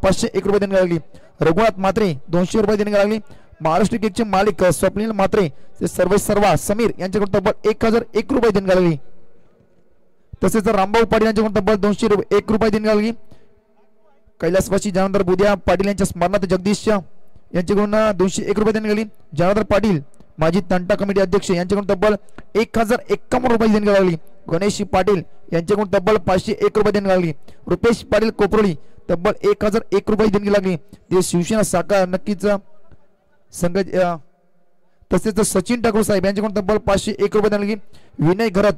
501 रुपये देणगी लागली. रघुनाथ मात्रे 200 रुपये देणगी लागली. महाराष्ट्र केकचे मालिक स्वप्नील मात्रे सर्वा समीर यांच्याकडून तब्बल 1001 रुपये देणगी लागली. तसेच रामभाऊ पाटील यांच्याकडून तब्बल 201 रुपये देणगी लागली. कैलासवासी जनार्दन बुद्या पाटील यांच्या स्मरणार्थ जगदीश यांच्याकडून 201 रुपये देणगी लागली. जनार्दन पाटील माजी तंटा कमिटी अध्यक्ष यांच्याकडून तब्बल 1051 रुपये देणगी लागली. गणेश पाटील यांच्याकडून तब्बल 501 रुपये देणगी लागली. रुपेश पाटील कोपरोळी तब्बल 1001 रुपये देणगी लागली. ते शिवसेना साकार नक्कीच संघ. तसेच सचिन ठाकूर साहेब यांच्याकडून तब्बल 501 रुपये देणगी. विनय घरत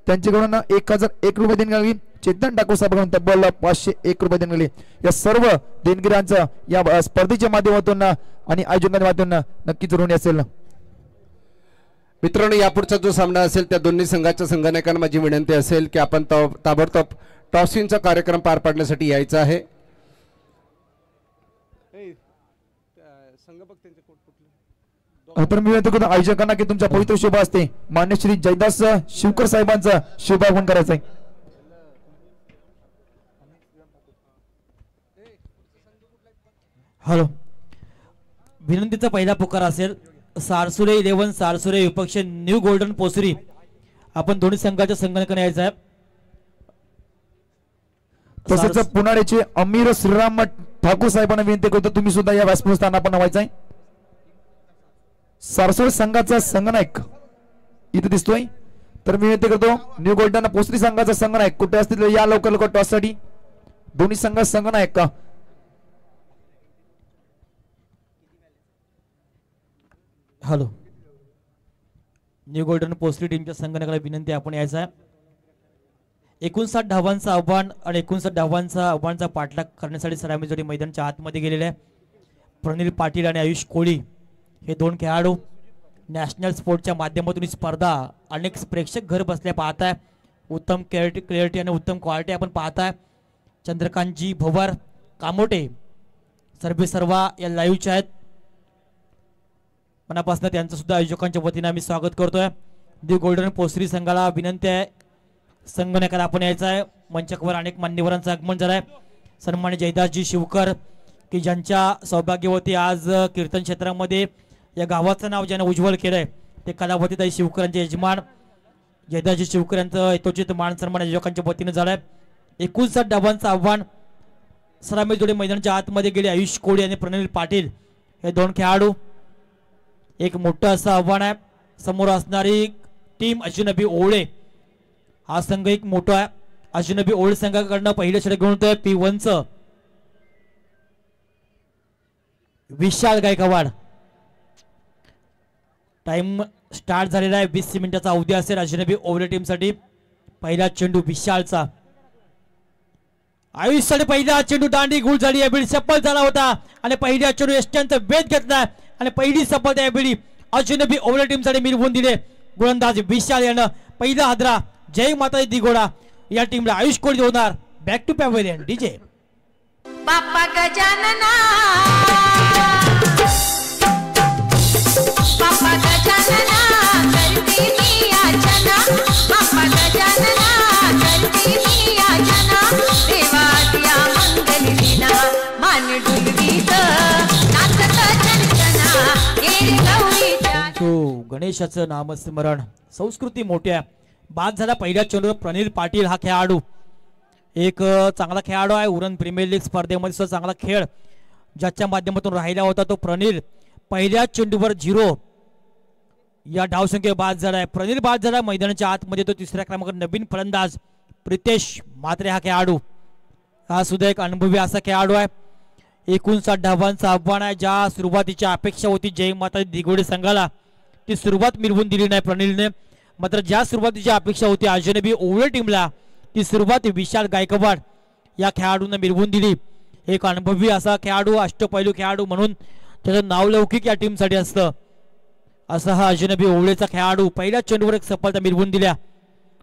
त्यांच्याकडून 1001 रुपये देणगी लागली. चेतन ठाकूर साहेबांकडून तब्बल 501 रुपये देणगी लागली. या सर्व देणगीरांचं या स्पर्धेच्या माध्यमातून आणि आयोजनाच्या माध्यमातून नक्कीच ऋणी असेल. मित्रांनो, यापुढचा जो सामना असेल त्या दोन्ही संघाच्या संघनायकांना माझी विनंती असेल की आपण ताबडतोब टॉसिंगचा कार्यक्रम पार पाडण्यासाठी यायचा आहे. तर मी विनंती करतो आयोजकांना की तुमच्या पवित्र शोभा असते मान्य श्री जयदास शिवकर साहेबांचा शुभागमन करायचा आहे. हॅलो, विनंतीचा पहिला पुकार असेल सारसुरे 11 सारसुरे विपक्ष न्यू गोल्डन पोसरी. आपण दोन्ही संघाच्या संघाकडे यायचं आहे. तसेच पुण्याचे अमीर श्रीराम ठाकूर साहेबांना विनंती करतो तुम्ही सुद्धा या व्यासपीठावर आपण व्हायचं आहे. सारसुरे संघाचा संघनायक इथे दिसतोय. तर मी विनंती करतो न्यू गोल्डन पोसरी संघाचा संघनायक कुठे असतील या लवकर लवकर टॉस साठी. दोन्ही संघ संघनायक का हॅलो, न्यू गोल्डन पोस्टली टीमच्या संघाकडे विनंती आपण यायचं आहे. 59 धावांचं आव्हान आणि 59 धावांचा आव्हानचा पाठलाग करण्यासाठी सलामी जोडी मैदानाच्या आतमध्ये गेलेले आहे. प्रणील पाटील आणि आयुष कोळी हे दोन खेळाडू नॅशनल स्पोर्टच्या माध्यमातून ही स्पर्धा अनेक प्रेक्षक घर बसल्या पाहताय. उत्तम क्लॅरिटी आणि उत्तम क्वालिटी आपण पाहताय. चंद्रकांतजी भोवर कामोटे सर्वा या लाईव्हच्या आहेत. मनापासून त्यांचं सुद्धा आयोजकांच्या वतीने आम्ही स्वागत करतोय. दी गोल्डन पोसरी संघाला विनंती आहे संघनायकाला आपण यायचं आहे. मंचावर अनेक मान्यवरांचं आगमन झालंय. सन्मान्य जयदासजी शिवकर की ज्यांच्या सौभाग्यवती आज कीर्तन क्षेत्रामध्ये या गावाचं नाव ज्यानं उज्ज्वल केलंय ते कलावतीताई शिवकरांचे यजमान जयदासजी शिवकर यांचं यथोचित मान सन्मान आयोजकांच्या वतीने झालाय. 59 धावांचं आव्हान सलामी जोडी मैदानाच्या आतमध्ये गेले आयुष कोळी आणि प्रणील पाटील हे दोन खेळाडू. एक मोठं असं आव्हान आहे. समोर असणारी टीम अजनबी ओवळे हा संघ एक मोठा आहे. अजनबी ओवळे संघाकडनं पहिलं षटक घेऊन येतोय P1चं विशाल गायकवाड. टाइम स्टार्ट झालेला आहे. 20 मिनिटाचा अवधी असेल अजनबी ओवळे टीमसाठी. पहिला चेंडू विशालचा. आयुष्याने पहिला चेंडू दांडी गुळ झाली. या बिडी सफल झाला होता आणि पहिल्या चेंडू एसट्यांचा वेध घेतला आणि पहिली सफलता या बिडी अजनबी ओवळे टीमसाठी मिळवून दिले. गोलंदाज विशाल यानं पहिला हादरा जय माता दिगोडा या टीमला आयुष कोळी होणार. बॅक टू पॅव्हेलियन डीजे बाप्पा गजानना बाप्पा गजानना करते मी याचना बाप्पा गजानना करते मी याचना देवात्या मंगल लीला मान डुलवीत नाचत चंचना ये गौरीच्या गणेशाचं नामस्मरण संस्कृती मोठ्या. बाद झाला पहिल्या चेंडूवर प्रणील पाटील हा खेळाडू एक चांगला खेळाडू आहे. उरण प्रीमियर लीग स्पर्धेमध्ये सुद्धा चांगला खेळ ज्याच्या माध्यमातून राहिला होता तो प्रणील पहिल्या चेंडूवर 0 या धावसंख्येवर बाद झालाय. प्रणील बाद झाला मैदानाच्या आतमध्ये. तो तिसऱ्या क्रमांकावर नवीन फलंदाज प्रितेश म्हात्रे हा खेळाडू हा सुद्धा एक अनुभवी असा खेळाडू आहे. 59 धावांचं आव्हान आहे. ज्या सुरुवातीची अपेक्षा होती जय माता दिगोडे संघाला ती सुरुवात मिळवून दिली नाही प्रणीलने. मात्र ज्या सुरुवातीची अपेक्षा होती अजनबी ओवळे टीमला ती सुरुवात विशाल गायकवाड या खेळाडूने मिळवून दिली. एक अनुभवी असा खेळाडू अष्टपैलू खेळाडू म्हणून त्याचं नावलौकिक या टीमसाठी असतं. असा हा अजनबी ओवळेचा खेळाडू पहिल्या चेंडूवर एक सफलता मिळवून दिल्या.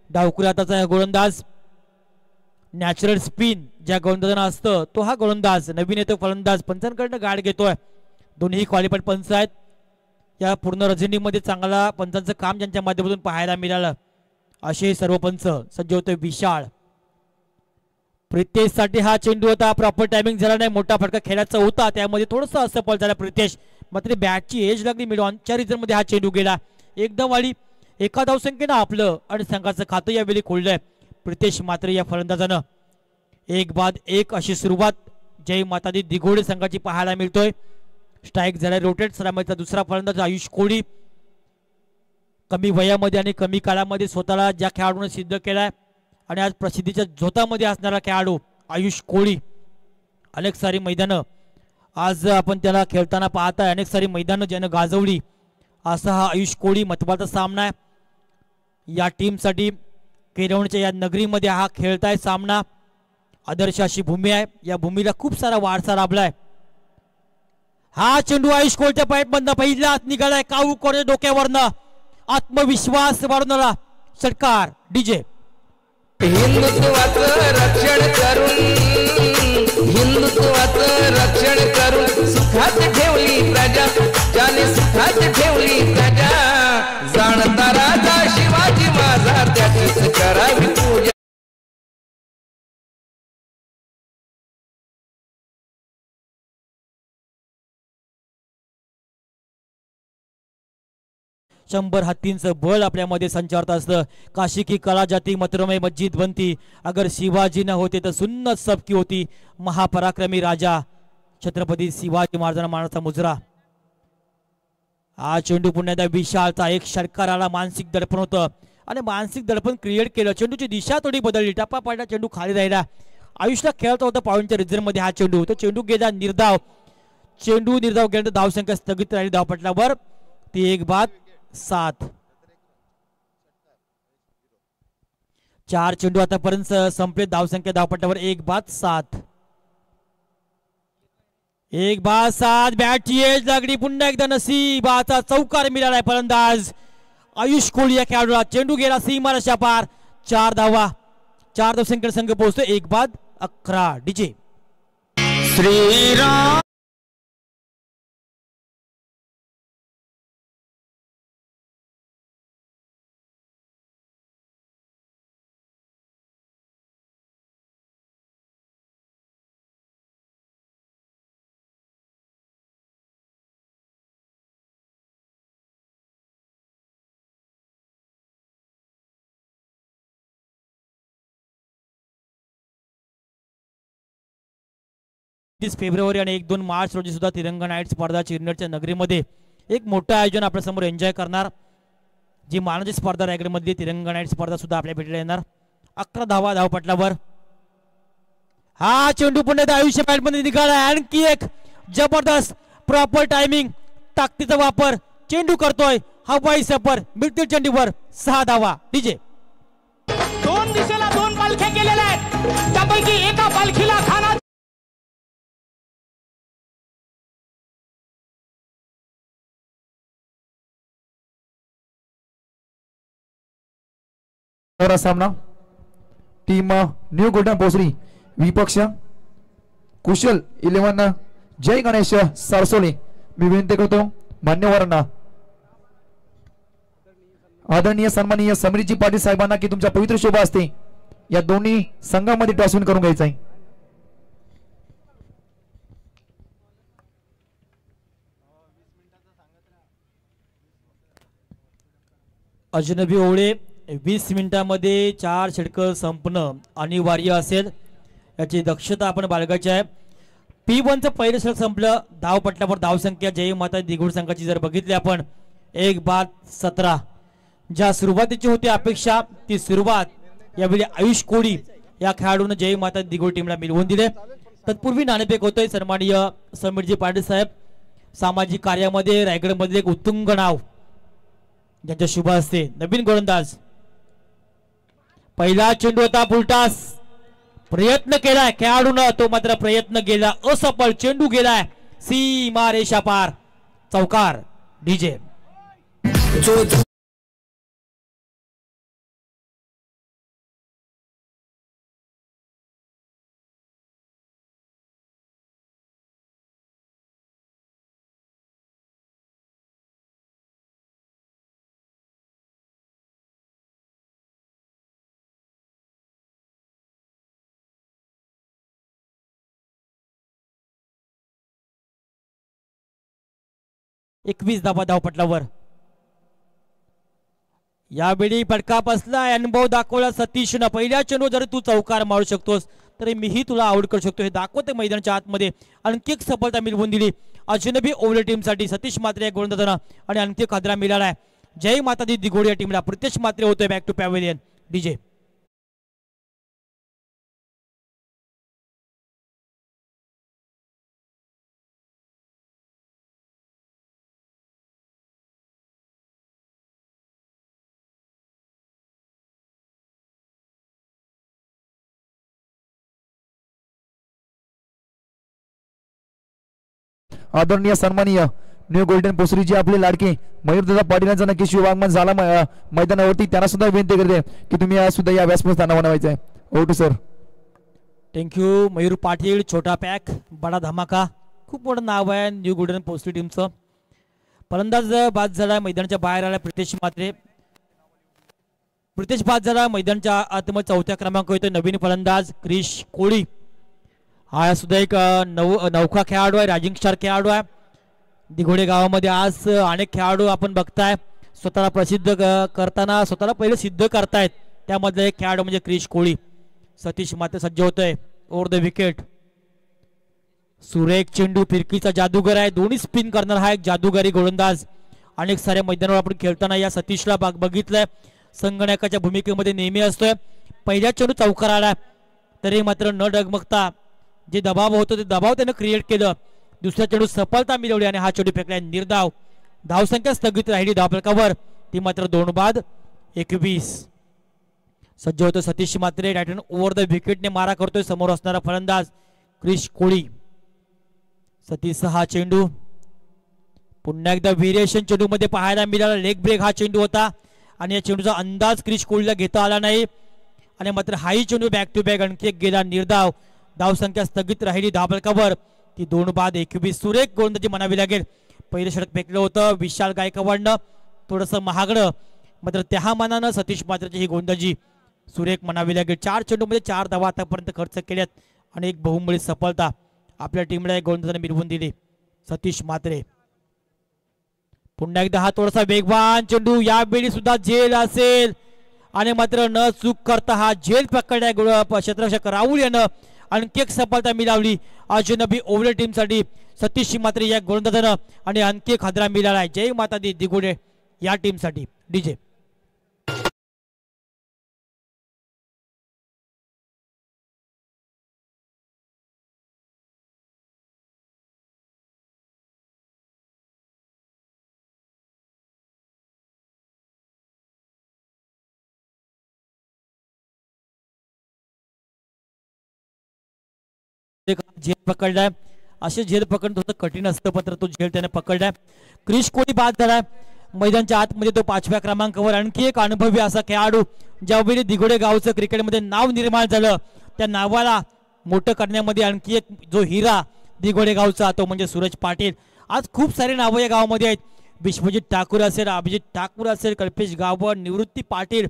डावकुरी हाताचा गोलंदाज नॅचरल स्पिन ज्या गोलंदाजांना असतं तो हा गोलंदाज. नवीन येतो फलंदाज पंचांकडनं गाड घेतोय. दोन्ही क्वालिफाईड पंच आहेत. या पूर्ण रजनीमध्ये चांगला पंचांचं काम ज्यांच्या माध्यमातून पाहायला मिळालं असे सर्व पंच. सज्ज होतोय विशाळ. प्रितेशसाठी हा चेंडू होता. प्रॉपर टायमिंग झाला नाही. मोठा फटका खेळायचा होता त्यामध्ये थोडंसं असफल झाला प्रितेश. मात्र बॅटची एज लागली मिडॉनच्या रिझनमध्ये हा चेंडू गेला. एकदम वाढी एका धावसंख्येनं आपलं आणि संघाचं खातं यावेळी खोललंय प्रितेश मात्र या फलंदाजानं. 1 बाद 1 अशी सुरुवात जय मातादी दिगोडे संघाची पाहायला मिळतोय. स्ट्राईक झाला रोटेट सलामीचा दुसरा फलंदाज आयुष कोळी. कमी वयामध्ये आणि कमी काळामध्ये स्वतःला ज्या खेळाडूने सिद्ध केलाय आणि आज प्रसिद्धीच्या झोतामध्ये असणारा खेळाडू आयुष कोळी. अनेक सारी मैदानं आज आपण त्याला खेळताना पाहताय. अनेक सारी मैदानं ज्यानं गाजवली असा हा आयुष कोळी. महत्वाचा सामना आहे या टीमसाठी. केरवणच्या या नगरीमध्ये हा खेळताय सामना. आदर्श अशी भूमी आहे. या भूमीला खूप सारा वारसा लाभलाय. हा चेंडू आयुष कोळीच्या पाईप मधनं पहिलाच निघालाय. काऊ कोळे डोक्यावरनं आत्मविश्वास वाढवणारा षटकार डीजे. हिंदुत्वाचं रक्षण करून सुखात ठेवली प्रजा, ज्याने सुखात ठेवली प्रजा, जाणता राजा शिवाजी माझा त्याचीच करावी पूजा. शंभर हत्तींचं बळ आपल्यामध्ये संचारत असतं. काशी की कला जाती मतरमय मस्जिद बनती, अगर शिवाजी न होते तर सुन्नत सबकी होती. महापराक्रमी राजा छत्रपती शिवाजी महाराजांना मानाचा मुजरा. हा चेंडू पुण्याचा विशालचा एक षटकाराला मानसिक दडपण होतं आणि मानसिक दडपण क्रिएट केलं. चेंडूची दिशा थोडी बदलली, टप्पा पडला, चेंडू खाली राहिला. आयुष्याला खेळता होता पॉईंटच्या रिझर्व मध्ये हा चेंडू होता. चेंडू गेला निर्धाव, चेंडू निर्धाव गेल्यानंतर धावसंख्या स्थगित राहिली धावपटलावर. ती 1-7. 4 चेंडू आतापर्यंत संपले. धावसंख्या धावपट्ट्यावर 1-7. 1-7. बॅटची एज लागली, पुन्हा एकदा नसीबाचा चौकार मिळालाय फलंदाज आयुष कोहली या खेळाडूला. चेंडू गेला सीमारेषा पार. 4 धावा, 4 धावसंख्येने संघ पोहोचतो. 1-11 डीजे. श्रीराम फेब्रुवारी आणि 1-2 मार्च रोजी सुद्धा तिरंगा नाईट स्पर्धा चिरनेरच्या नगरीमध्ये एक मोठं आयोजन आपल्या समोर एन्जॉय करणार. जी मानाची स्पर्धा रायगडमध्ये तिरंगा नाईट स्पर्धा सुद्धा आपल्या भेटीला येणार. 11 धावा धावपटलावर. हा चेंडू पुन्हा आयुष्य मध्ये निघाला. आणखी एक जबरदस्त प्रॉपर टायमिंग, ताकदीचा वापर. चेंडू करतोय हवाई सफर, मिळतील चेंडूवर 6 धावा डीजे. 2 दिशेला 2 पालख्या केलेल्या आहेत, त्यापैकी एका पालखीला खाना सामना. टीम न्यू गोल्डन भोसरी विपक्ष कुशल 11 जय गणेश सारसोले. मी विनंती करतो मान्यवरांना, आदरणीय सन्माननीय समीरजी पाटील साहेबांना की तुमच्या पवित्र शोभा असते या दोन्ही संघामध्ये टॉस विन करून घ्यायचा आहे. अजनबी ओवळे 20 मिनिटांमध्ये 4 षटकर संपणं अनिवार्य असेल, याची दक्षता आपण बाळगायची आहे. P1चं पहिलं षटक संपलं. धावपटलावर धावसंख्या जय माता दिघोड संघाची जर बघितली आपण 1-17. ज्या सुरुवातीची होती अपेक्षा ती सुरुवात यावेळी आयुष कोहली या खेळाडून जय माता दिघोड टीमला मिळवून दिले. तत्पूर्वी नाणेफेक होतोय. सन्माननीय समीरजी पाटील साहेब सामाजिक कार्यामध्ये रायगडमध्ये एक उत्तुंग नाव, ज्यांच्या शुभ असते नवीन गोलंदाज. पहिला चेंडू होता फुलटास, प्रयत्न केलाय खेळाडूनं, तो मात्र प्रयत्न गेला असफल. चेंडू गेलाय सीमा रेषा पार. चौकार डीजे. एकवीस धावा धावपटलावर. यावेळी फटका बसलाय, अनुभव दाखवला सतीशनं. पहिल्या चेंडू जर तू चौकार मारू शकतोस तरी मीही तुला आउट करू शकतो हे दाखवते मैदानाच्या आतमध्ये. आणखी एक सफलता मिळवून दिली अजनबी ओव्हर टीमसाठी सतीश मात्रे गोलंदाजांना आणि आणखी एक हादरा मिळालाय जय माता दी दिघोड या टीमला. प्रितेश मात्रे होतोय बॅक टू पॅव्हेलियन डीजे. आदरणीय सन्माननीय न्यू गोल्डन पोसरीचे आपले लाडके मयूरदादा पाटील यांचा नक्की शुभागमन झाला मैदानावरती. त्यांना सुद्धा विनंती करते की तुम्ही सुद्धा या व्यासपीठावर बनवायचं आहे. Over to sir. Thank you Mayur Patil. छोटा पॅक बडा धमाका, खूप मोठं नाव आहे न्यू गोल्डन पोस्टरी टीमचं. फलंदाज बाद झाला, मैदानाच्या बाहेर आला प्रितेश म्हात्रे. प्रितेश बाद झाला, मैदानाच्या आतमध्ये चौथ्या क्रमांक येतो नवीन फलंदाज क्रिश कोळी. हा सुद्धा एक नौका खेळाडू आहे, रायझिंग स्टार खेळाडू आहे. दिघोडे गावामध्ये आज अनेक खेळाडू आपण बघताय स्वतःला प्रसिद्ध करताना, स्वतःला पहिले सिद्ध करतायत. त्यामधला एक खेळाडू म्हणजे क्रिश कोळी. सतीश मात्र सज्ज होतोय ओव्हर द विकेट. सुरेख चेंडू, फिरकीचा जादूगर आहे, दोन्ही स्पिन करणार हा एक जादूगारी गोलंदाज. अनेक साऱ्या मैदानावर आपण खेळताना या सतीशला बघितलंय, संगणकाच्या भूमिकेमध्ये नेहमी असतोय. पहिल्या चेंडू चौकार आला तरी मात्र न डगमगता जे दबाव होतो ते दबाव त्यानं क्रिएट केलं. दुसऱ्या चेंडू सफलता मिळवली आणि हा चेंडू फेकला निर्धाव. धावसंख्या स्थगित राहिली धावफलकावर, ती मात्र 2 बाद 21. सज्ज होतो सतीश मात्रे. राईट ओव्हर द विकेटने मारा करतोय समोर असणारा फलंदाज क्रिश कोळी. सतीशचा हा चेंडू पुन्हा एकदा व्हेरिएशन चेंडू मध्ये पाहायला मिळाला. लेग ब्रेक हा चेंडू होता आणि या चेंडूचा अंदाज क्रिश कोळीला घेता आला नाही आणि मात्र हाही चेंडू बॅक टू बॅक आणखी एक गेला निर्धाव. धावसंख्या स्थगित राहिली धावफलकावर, ती 2 बाद 21. सुरेख गोलंदाजी म्हणावी लागेल. पहिलं षटक फेकलं होतं विशाल गायकवाडनं, थोडंसं महागडं, मात्र त्या मानानं सतीश मात्रेची ही गोलंदाजी सुरेख म्हणावी लागेल. 4 चेंडूमध्ये 4 धावा आतापर्यंत खर्च केल्यात आणि एक बहुमुळी सफलता आपल्या टीमला एक गोलंदाजाने मिळवून दिली सतीश मात्रे. पुन्हा एकदा हा थोडासा वेगवान चेंडू, यावेळी सुद्धा झेल असेल आणि मात्र न चूक करता हा झेल पकडलाय क्षेत्ररक्षक राहुल यानं. आणखी एक सफलता मिळवली अजनबी ओव्हर टीमसाठी सतीश मात्रे या गोलंदाजानं आणि आणखी एक हादरा मिळालाय जय माता दी दिघोडे या टीमसाठी. डीजे झेल पकडलाय. असे झेल पकडणं थोडं कठीण असतं, मात्र तो झेल त्याने पकडलाय. क्रिश कोळी बाद झालाय मैदानाच्या आतमध्ये, तो 5व्या क्रमांकावर. आणखी एक अनुभवी असा खेळाडू ज्यावेळी दिघोडे गावचं क्रिकेटमध्ये नाव निर्माण झालं, त्या नावाला मोठं करण्यामध्ये आणखी एक जो हिरा दिघोडे गावचा तो म्हणजे सूरज पाटील. आज खूप सारे नावं या गावामध्ये आहेत. विश्वजित ठाकूर असेल, अभिजित ठाकूर असेल, कल्पेश गावकर, निवृत्ती पाटील,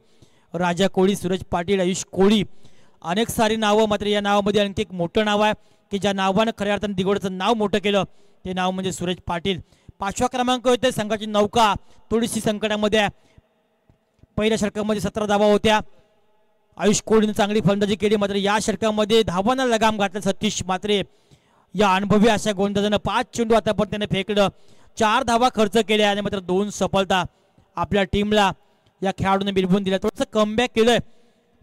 राजा कोळी, सूरज पाटील, आयुष कोळी, अनेक सारी नावं. मात्र या नावामध्ये आणखी एक मोठं नाव आहे की ज्या नावानं खऱ्या अर्थानं दिघोड्याचं नाव मोठं केलं, ते नाव म्हणजे सूरज पाटील. 5व्या क्रमांक होते. संघाची नौका थोडीशी संकटामध्ये आहे. पहिल्या षटकामध्ये 17 धावा होत्या. आयुष कोळीने चांगली फलंदाजी केली, मात्र या षटकामध्ये धावांना लगाम घातला सतीश मात्रे या अनुभवी अशा गोलंदाजानं. 5 चेंडू आतापर्यंत त्याने फेकलं, 4 धावा खर्च केल्या आणि मात्र 2 सफलता आपल्या टीमला या खेळाडूने मिळवून दिल्या. थोडंसं कमबॅक केलंय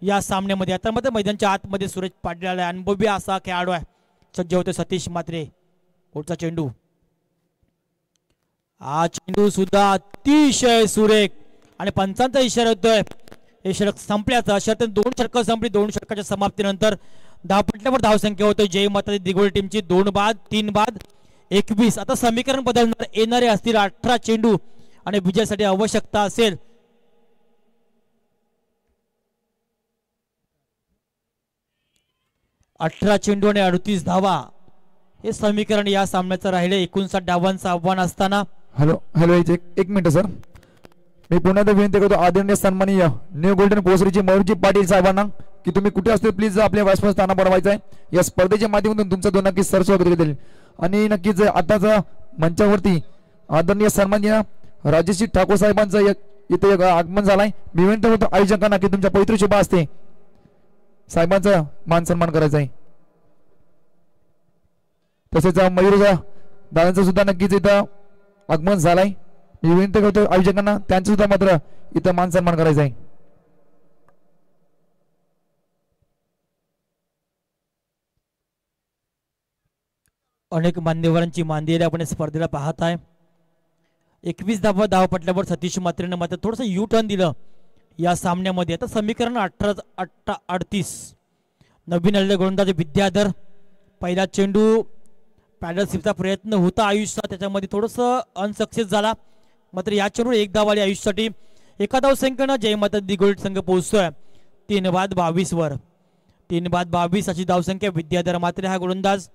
या सामन्यामध्ये. आता मात्र मैदानाच्या आतमध्ये सूरज पाटील अनुभवी असा खेळाडू आहे. सज्ज होते सतीश मात्रे. पुढचा चेंडू, हा चेंडू सुद्धा अतिशय सुरेख आणि पंचांचा इशारा होतोय हे षटक संपल्याचा. अशा 2 षटकं संपली. 2 षटकाच्या समाप्तीनंतर धावपट्ट्यावर धावसंख्या होते जय माता दिघोडे टीमची 2 बाद 3 बाद 21. आता समीकरण बदलणार, येणारे असतील 18 चेंडू आणि विजयासाठी आवश्यकता असेल 18 चेंडू आणि 38 धावा. हे समीकरण या सामन्याचं राहिले 59 धावांचं आव्हान असताना. हॅलो हॅलो एक मिनिट सर, मी पुन्हा एकदा विनंती करतो आदरणीय सन्माननीय न्यू गोल्डन पोसरीचे मयूरजी पाटील साहेबांना की तुम्ही कुठे असतील प्लीज आपल्या व्यासपीठ स्थान बनवायचं आहे. या स्पर्धेच्या माध्यमातून तुमचं दोन नक्कीच सर स्वागत केले. आणि नक्कीच आताच मंचावरती आदरणीय सन्माननीय राजेश ठाकूर साहेबांचं इथे आगमन झालंय. मी विनंती करतो आयोजकांना की तुमच्या पवित्र शुभ असते साहेबांचा मान सन्मान करायचा आहे. तसेच मयूरजा दादांचं सुद्धा नक्कीच इथं आगमन झालंय. मी विनंती करतो आयोजकांना त्यांचं सुद्धा मात्र इथं मान सन्मान करायचा आहे. अनेक मान्यवरांची मांदियाला आपण स्पर्धेला पाहत आहे. 21 धावपटल्यावर सतीश मात्रेनं मात्र थोडंसं यू टर्न दिलं या सामन्यामध्ये. आता समीकरण 18-38. नवीन आलेले गोलंदाज विद्याधर. पहिला चेंडू पॅडल स्वीपचा प्रयत्न होता आयुषचा, त्याच्यामध्ये थोडंसं अनसक्सेस झाला. मात्र या चेंडूवर एक धाव आली आयुषसाठी. एका धावसंख्येनं जय माता दिगोळी संघ पोहोचतोय 3-22 वर. 3-22 अशी धावसंख्या. विद्याधर मात्र हा गोलंदाज,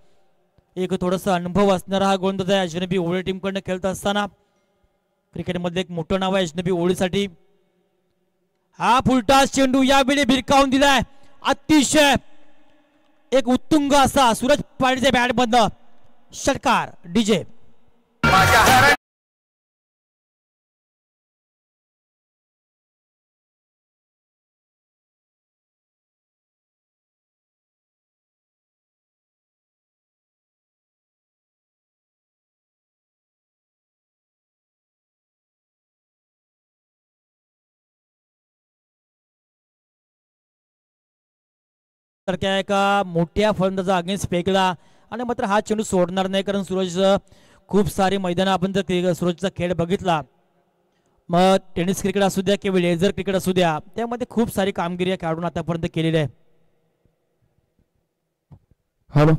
एक थोडासा अनुभव असणारा हा गोलंदाज आहे अजनबी ओळी टीम कडनं खेळत असताना. क्रिकेटमधलं एक मोठं नाव आहे अजनबी ओळीसाठी. हा फुलटास चेंडू यावेळी भिरकावून दिलाय. अतिशय एक उत्तुंग असा सूरज पाटीलच्या बॅट मधनं षटकार. डीजे एका मोठ्या फलंदाजा अगेन्स्ट फेकला आणि मात्र हा चेंडू सोडणार नाही, कारण सूरज खूप सारे मैदान आपण जर सूरजचा खेळ बघितला, मग टेनिस क्रिकेट असू द्या किंवा लेझर क्रिकेट असू द्या, त्यामध्ये खूप सारी कामगिरी खेळाडून आतापर्यंत केलेली आहे. हॅलो,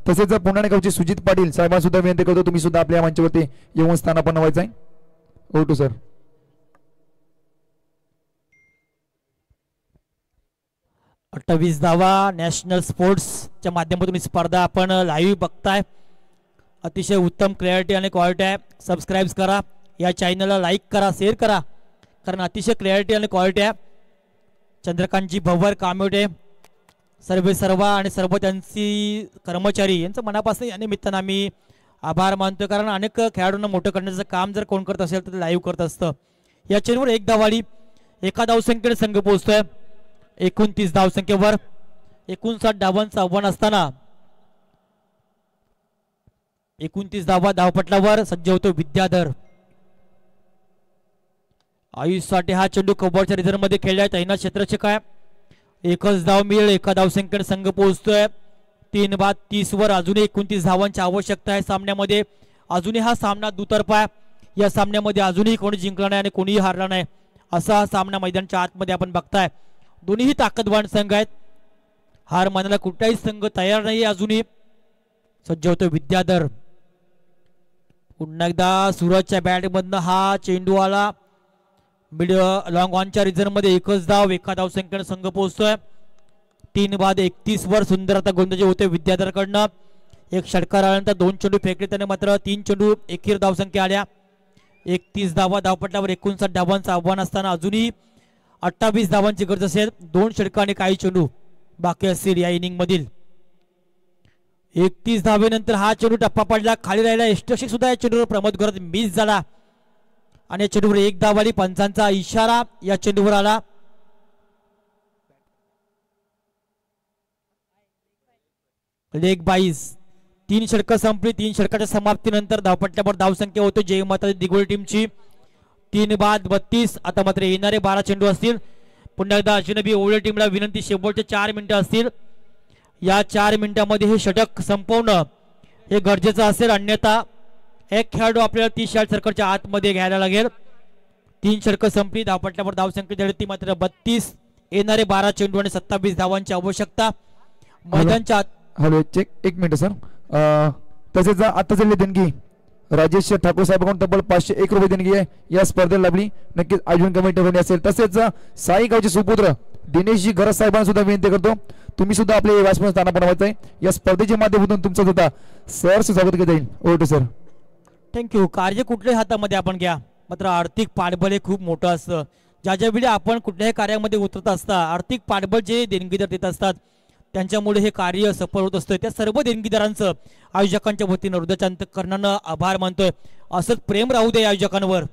तसेच पुणे गावचे सुजित पाटील साहेबांना सुद्धा विनंती करतो तुम्ही सुद्धा आपल्या मंचावरती येऊन स्थानापन्न व्हायचं आहे. ओटू सर. 28 धावा नॅशनल स्पोर्ट्सच्या माध्यमातून स्पर्धा आपण लाईव्ह बघताय. अतिशय उत्तम क्लॅरिटी आणि क्वालिटी आहे. सबस्क्राईब करा, या चॅनलला लाईक करा, शेअर करा, कारण अतिशय क्लॅरिटी आणि क्वालिटी आहे. चंद्रकांतजी भवर कामेटे सर्व आणि सर्व त्यांची कर्मचारी यांचं मनापासून या निमित्तानं आम्ही आभार मानतो, कारण अनेक खेळाडूंना मोठं करण्याचं काम जर कोण करत असेल तर लाईव्ह करत असतं. या चेंडूवर एक धावाडी. एका धावसंख्येने संघ पोहोचतोय 29 धावसंख्येवर. 59 धावांचं आव्हान असताना 29 धावा धावपटलावर सज्ज होतो विद्याधर. आयुषसाठी हा चेंडू कव्हरच्या रिझर्व मध्ये खेळलाय. तैनात क्षेत्ररक्षक आहे. एकच धाव मिळेल. एका धावसंख्येने संघ पोहोचतोय 3-30 वर. अजूनही 29 धावांची आवश्यकता आहे सामन्यामध्ये. अजूनही हा सामना दुतर्फा आहे. या सामन्यामध्ये अजूनही कोणी जिंकला नाही आणि कोणीही हारला नाही असा हा सामना मैदानाच्या आतमध्ये आपण बघताय. दोन्हीही ताकदवान संघ आहेत. हार मानायला कुठलाही संघ तयार नाही. अजूनही सज्ज होतो विद्याधर. पुन्हा एकदा सूरजच्या बॅट मधनं हा चेंडू आला मिड लॉंग ऑनच्या रिझर्व मध्ये. एकच धाव. एका धावसंख्येने संघ पोहोचतोय 3-31 वर. सुंदर आता गोलंदाजी होते विद्याधरकडनं. एक षटकार आल्यानंतर 2 चेंडू फेकले त्याने, मात्र 3 चेंडू एकेर धावसंख्या आल्या. 31 धावा धावपटल्यावर 59 धावांचं आव्हान असताना अजूनही 28 धावांची गरज असेल. 2 षटकार आणि काही चेंडू बाकी असतील या इनिंग मधील. 31 धावेनंतर हा चेंडू टप्पा पडला, खाली राहिला. यष्टरक्षक सुद्धा या चेंडूवर प्रमोद करत मिस झाला आणि या चेंडूवर एक धाव आली. पंचांचा इशारा या चेंडूवर आला. लेग बाईस. 3 षटकं संपली. 3 षटकाच्या समाप्तीनंतर धावपट्ट्यावर धावसंख्या होतो जय माता दिगोळी टीमची 3-32. आता मात्र येणारे 12 चेंडू असतील. पुन्हा एकदा अजनबी ओवळे टीमला विनंती, शेवटचे 4 मिनिटं असतील. या 4 मिनिटांमध्ये हे षटक संपवणं हे गरजेचं असेल, अन्यथा एक खेळाडू आपल्याला 30 सर्कलच्या आतमध्ये घ्यायला लागेल. 3 षटकं संपली. धावपट्ट्यावर धावसंख्या झाली ती मात्र 32. येणारे 12 चेंडू आणि 27 धावांची आवश्यकता मैदानच्या आत. Hello, check 1 minute sir. तसेच आता झालेली देणगी राजेश ठाकूर साहेबांकडून तब्बल 501 रुपये देणगी आहे या स्पर्धेला लाभली. नक्कीच आयोजन कमिटी असेल. तसेच साई गावचे सुपुत्र दिनेशजी गरज साहेबांना सुद्धा विनंती करतो तुम्ही सुद्धा आपले व्यासपीठ स्थान बनवायचं आहे. या स्पर्धेच्या माध्यमातून तुमचं सुद्धा सहर्ष स्वागत केलं जाईल. Okay sir, thank you. कार्य कुठल्याही हातामध्ये आपण घ्या, मात्र आर्थिक पाठबळ हे खूप मोठं असतं. ज्या वेळी आपण कुठल्याही कार्यामध्ये उतरत असता आर्थिक पाठबळ जे देणगीदार देत असतात त्यांच्यामुळे हे कार्य सफल होत असतं. त्या सर्व देणगीदारांचं आयोजकांच्या वतीनं हृदयाच्या अंतःकरणानं आभार मानतोय. असंच प्रेम राहू दे आयोजकांवर.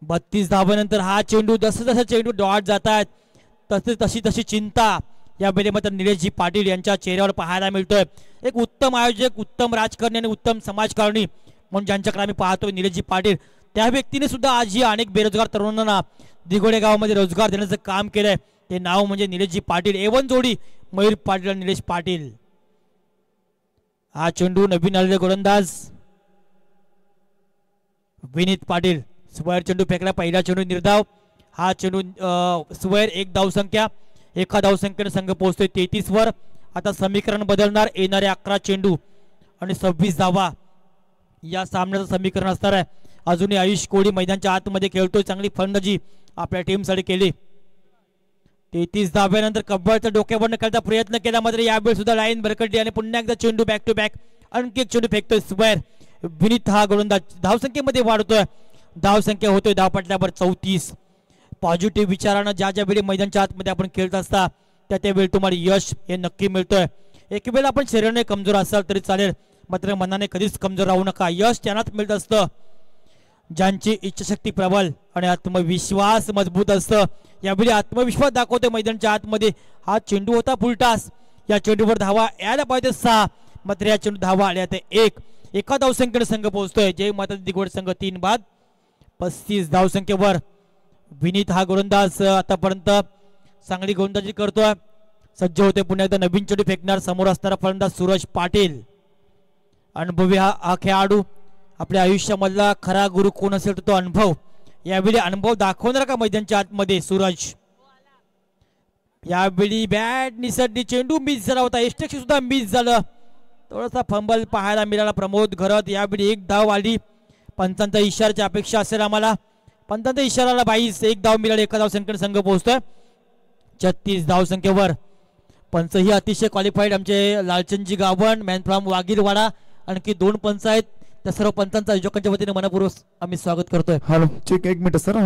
32 धावेनंतर हा चेंडू जसं चेंडू डॉट जात आहेत तशी चिंता या वेळेमध्ये निलेशजी पाटील यांच्या चेहऱ्यावर पाहायला मिळतोय. एक उत्तम आयोजक, उत्तम राजकारणी आणि उत्तम समाजकारणी म्हणून ज्यांच्याकडे आम्ही पाहतोय निलेशजी पाटील, त्या व्यक्तीने सुद्धा आज अनेक बेरोजगार तरुणांना दिगोडे गावामध्ये रोजगार देण्याचं काम केलंय. ते नाव म्हणजे निलेशजी पाटील. एवन जोडी मयूर पाटील आणि निलेश पाटील. हा चेंडू नवीन आलेले गोलंदाज विनीत पाटील. स्क्वेअर चेंडू फेकला. पहिला चेंडू निर्धाव. हा चेंडू स्क्वेअर. 1 धावसंख्या. एका धावसंख्येने संघ पोहोचतोय 33 वर. आता समीकरण बदलणार. येणारे 11 चेंडू आणि 26 धावा या सामन्याचं समीकरण असणार आहे. अजूनही आयुष कोळी मैदानाच्या आतमध्ये खेळतोय, चांगली फलंदाजी आपल्या टीमसाठी केली. 33 धाब्यानंतर कब्बडचा डोक्यावरनं खेळता प्रयत्न केला, मात्र यावेळी सुद्धा लाईन भरकटली आणि पुन्हा एकदा चेंडू बॅक टू बॅक आणखी एक चेंडू फेकतोय स्क्वेअर. विनीत हा गोलंदाज धावसंख्येमध्ये वाढतोय, धावसंख्या होतोय धावपटल्यावर 34. पॉझिटिव्ह विचारानं ज्या ज्या वेळी मैदानाच्या आतमध्ये आपण खेळत असता त्या त्यावेळी तुम्हाला यश हे नक्की मिळतंय. एक वेळेला आपण शरीराने कमजोर असाल तरी चालेल, मात्र मनाने कधीच कमजोर राहू नका. यश त्यांनाच मिळत असतं ज्यांची इच्छाशक्ती प्रबल आणि आत्मविश्वास मजबूत असतं. यावेळी आत्मविश्वास दाखवतोय मैदानाच्या आतमध्ये. हा चेंडू होता फुलटास, या चेंडूवर धावा यायला पाहिजे 6, मात्र या चेंडू धावा आल्या ते 1. एका धावसंख्येने संघ पोहोचतोय. जय माता दिगवड संघ 3 बाद 35 धावसंख्येवर. विनीत हा गोलंदाज आतापर्यंत चांगली गोलंदाजी करतोय. सज्ज होते पुन्हा एकदा नवीन चेंडू फेकणार. समोर असणारा फलंदाज सूरज पाटील. अनुभवी हा खेळाडू. आपल्या आयुष्यामधला खरा गुरु कोण असेल तर तो अनुभव. यावेळी अनुभव दाखवणार का मैदानाच्या आतमध्ये सूरज? यावेळी बॅट निसटली, चेंडू मिस झाला होता, एस्टेक्स सुद्धा मिस झालं. थोडासा फंबल पाहायला मिळाला प्रमोद घरत. यावेळी 1 धाव आली. पंचांचा इशाराची अपेक्षा असेल आम्हाला. पंचांचा इशाराला 22, 1 धाव मिळाली. एका धावसंख्येने संघ पोहोचतोय 36 धावसंख्येवर. पंच ही अतिशय क्वालिफाईड आमचे लालचंदजी गावण, मॅन फ्रॉम वागीरवाडा. आणखी 2 पंच आहेत. त्या सर्व पंचांचा आयोजकांच्या वतीने मनपूर्वक आम्ही स्वागत करतोय. Hello check 1 minute sir.